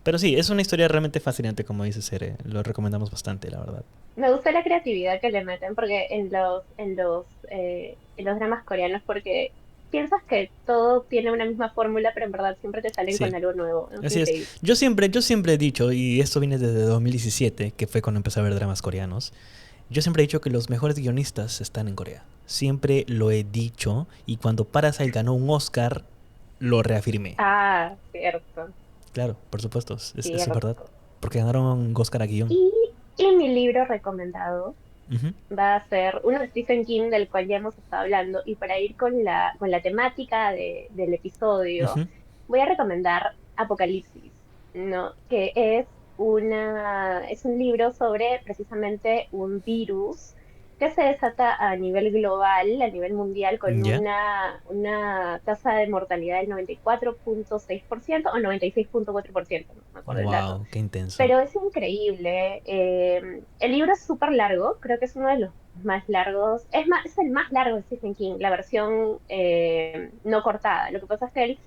Pero sí, es una historia realmente fascinante, como dice Sere. Lo recomendamos bastante, la verdad.
Me gusta la creatividad que le meten porque en los dramas coreanos, porque piensas que todo tiene una misma fórmula, pero en verdad siempre te salen
Sí,
con algo nuevo. ¿No? Es
así es.
increíble.
Yo siempre he dicho, y esto viene desde 2017, que fue cuando empecé a ver dramas coreanos. Yo siempre he dicho que los mejores guionistas están en Corea. Siempre lo he dicho, y cuando Parasite ganó un Oscar, lo reafirmé.
Ah, cierto,
Claro, por supuesto, es verdad.
cierto.
Porque ganaron un Oscar a guión.
Y, y mi libro recomendado
Ujú.
va a ser uno de Stephen King del cual ya hemos estado hablando. Y para ir con con la temática del episodio,
Ujú.
voy a recomendar Apocalipsis, ¿no? Que es un libro sobre precisamente un virus que se desata a nivel global, a nivel mundial, con
¿Ya?
una tasa de mortalidad del 94,6% o 96,4%, no me acuerdo el dato,
Wow, qué intenso.
pero es increíble. El libro es súper largo, creo que es uno de los más largos. Es el más largo de Stephen King, la versión no cortada. Lo que pasa es que él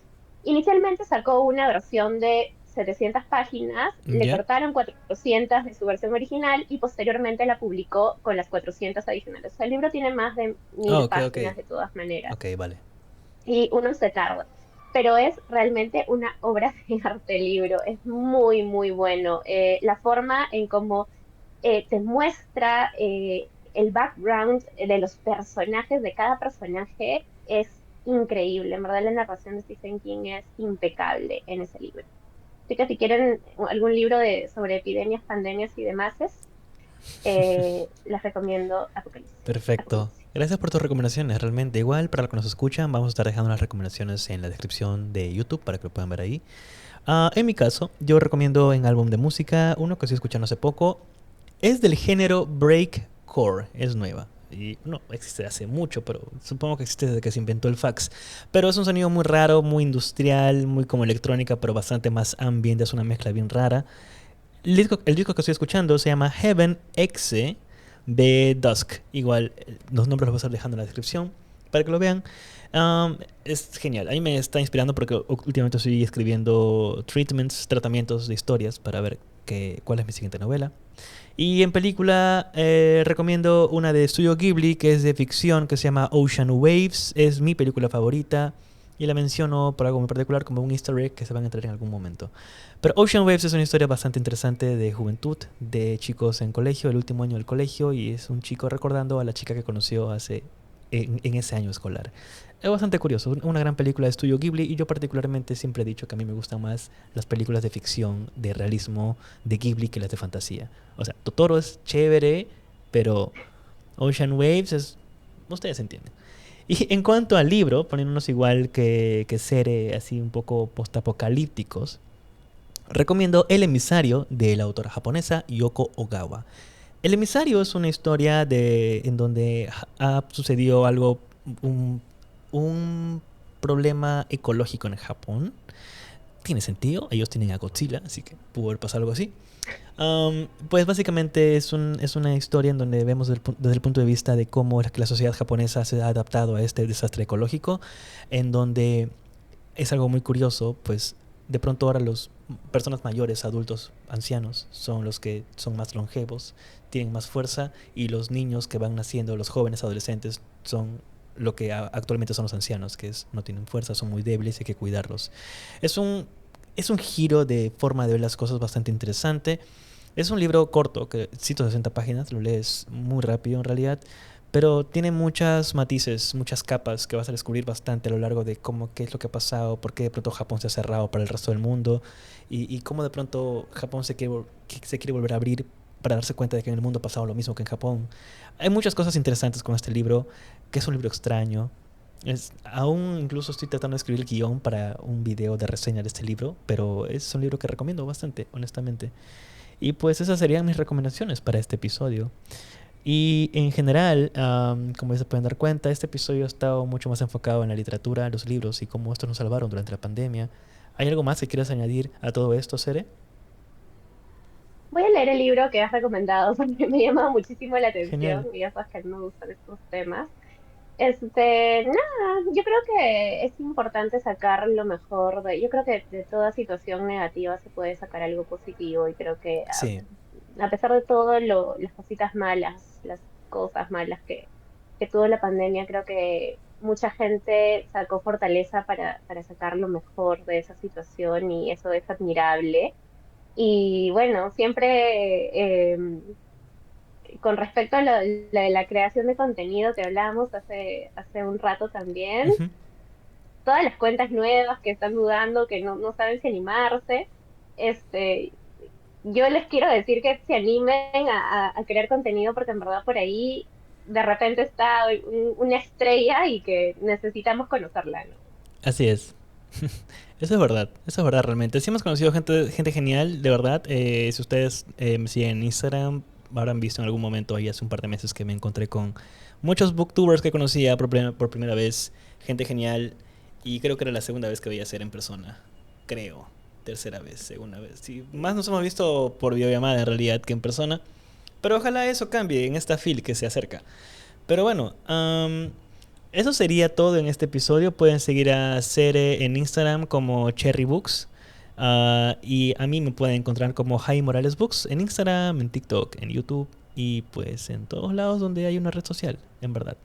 inicialmente sacó una versión de 700 páginas, le
¿Ya?
cortaron 400 de su versión original y posteriormente la publicó con las 400 adicionales. O sea, el libro tiene más de
Oh,
1000
ok, ok.
páginas de todas maneras
Ok, vale.
y uno se tarda. Pero es realmente una obra de arte el libro, es muy, muy bueno. La forma en cómo te muestra el background de los personajes, de cada personaje, es increíble. En verdad, la narración de Stephen King es impecable en ese libro. Así que si quieren algún libro sobre epidemias, pandemias y demás, les recomiendo
Perfecto.
Apocalipsis.
Gracias por tus recomendaciones. Realmente, igual para los que nos escuchan, vamos a estar dejando las recomendaciones en la descripción de YouTube para que lo puedan ver ahí. En mi caso, yo recomiendo en álbum de música uno que estoy escuchando hace poco. Es del género breakcore, es nueva. Y no existe hace mucho, pero supongo que existe desde que se inventó el fax. Pero es un sonido muy raro, muy industrial, muy como electrónica, pero bastante más ambiente, es una mezcla bien rara. El disco que estoy escuchando se llama Heaven X The Dusk. Igual, los nombres los voy a estar dejando en la descripción para que lo vean. Es genial. A mí me está inspirando porque últimamente estoy escribiendo tratamientos de historias para ver cuál es mi siguiente novela. Y en película recomiendo una de Studio Ghibli que es de ficción que se llama Ocean Waves. Es mi película favorita y la menciono por algo muy particular como un easter egg que se van a entrar en algún momento. Pero Ocean Waves es una historia bastante interesante de juventud, de chicos en colegio, el último año del colegio, y es un chico recordando a la chica que conoció en ese año escolar. Es bastante curioso, una gran película de Estudio Ghibli, y yo particularmente siempre he dicho que a mí me gustan más las películas de ficción, de realismo de Ghibli que las de fantasía. O sea, Totoro es chévere, pero Ocean Waves es... Ustedes entienden. Y en cuanto al libro, poniéndonos igual que seres así un poco postapocalípticos, recomiendo El emisario de la autora japonesa Yoko Ogawa. El emisario es una historia en donde ha sucedido algo, un, un problema ecológico en Japón. Tiene sentido, ellos tienen a Godzilla, así que pudo haber pasado algo así. Pues básicamente es una historia en donde vemos desde el punto de vista de cómo la sociedad japonesa se ha adaptado a este desastre ecológico, en donde es algo muy curioso, pues de pronto ahora los personas mayores, adultos, ancianos, son los que son más longevos, tienen más fuerza, y los niños que van naciendo, los jóvenes adolescentes, son lo que actualmente son los ancianos, no tienen fuerza, son muy débiles y hay que cuidarlos. Es un, es un giro de forma de ver las cosas bastante interesante. Es un libro corto, que 160 páginas, lo lees muy rápido en realidad, pero tiene muchas matices, muchas capas que vas a descubrir bastante a lo largo de qué es lo que ha pasado, por qué de pronto Japón se ha cerrado para el resto del mundo, y cómo de pronto Japón se quiere volver a abrir para darse cuenta de que en el mundo ha pasado lo mismo que en Japón. Hay muchas cosas interesantes con este libro, que es un libro extraño. Aún incluso estoy tratando de escribir el guión para un video de reseña de este libro, pero es un libro que recomiendo bastante, honestamente. Y pues esas serían mis recomendaciones para este episodio. Y en general, como ya se pueden dar cuenta, este episodio ha estado mucho más enfocado en la literatura, los libros y cómo estos nos salvaron durante la pandemia. ¿Hay algo más que quieras añadir a todo esto, Cere?
Voy a leer el libro que has recomendado porque me llama muchísimo la
Genial.
atención y ya sabes que a mí me gustan estos temas. Nada, yo creo que es importante sacar lo mejor yo creo que de toda situación negativa se puede sacar algo positivo y creo que
Sí,
a pesar de todo las cositas malas, las cosas malas que tuvo la pandemia, creo que mucha gente sacó fortaleza para sacar lo mejor de esa situación y eso es admirable. Y bueno, siempre con respecto a la creación de contenido que hablábamos hace un rato también,
ujú,
todas las cuentas nuevas que están dudando, que no saben si animarse, este, yo les quiero decir que se animen a crear contenido porque en verdad por ahí de repente está una estrella y que necesitamos conocerla, ¿no?
así es. Eso es verdad realmente. Sí hemos conocido gente genial, de verdad. Si ustedes me siguen en Instagram, habrán visto en algún momento, ahí hace un par de meses, que me encontré con muchos booktubers que conocía por primera vez. Gente genial. Y creo que era la segunda vez que veía ser en persona. Creo. Tercera vez, segunda vez. Sí, más nos hemos visto por videollamada en realidad que en persona. Pero ojalá eso cambie en esta fil que se acerca. Pero bueno, eso sería todo en este episodio. Pueden seguir a Cere en Instagram como Cherry Books. Y a mí me pueden encontrar como Jaime Morales Books en Instagram, en TikTok, en YouTube y pues en todos lados donde hay una red social, en verdad.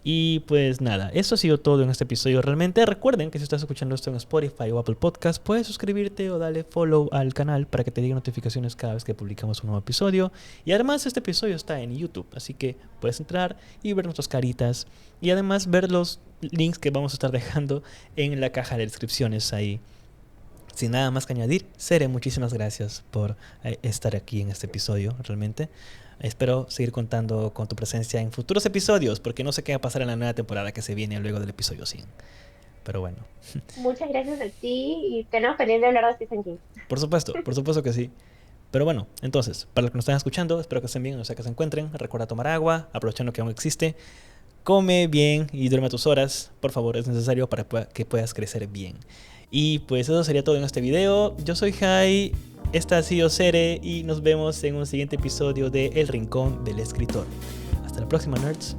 Y pues nada, eso ha sido todo en este episodio. Realmente recuerden que si estás escuchando esto en Spotify o Apple Podcast, puedes suscribirte o darle follow al canal para que te lleguen notificaciones cada vez que publicamos un nuevo episodio. Y además este episodio está en YouTube, así que puedes entrar y ver nuestras caritas. Y además ver los links que vamos a estar dejando en la caja de descripciones ahí. Sin nada más que añadir, Cere, muchísimas gracias por estar aquí en este episodio, realmente. Espero seguir contando con tu presencia en futuros episodios, porque no sé qué va a pasar en la nueva temporada que se viene luego del episodio 100. Pero bueno.
Muchas gracias a ti y tenemos pendiente de hablar de Stephen King.
Por supuesto que sí. Pero bueno, entonces, para los que nos están escuchando, espero que estén bien, no sé que se encuentren. Recuerda tomar agua, aprovechando que aún existe. Come bien y duerme a tus horas. Por favor, es necesario para que puedas crecer bien. Y pues eso sería todo en este video. Yo soy Jai, esta ha sido Cere y nos vemos en un siguiente episodio de El Rincón del Escritor. Hasta la próxima, nerds.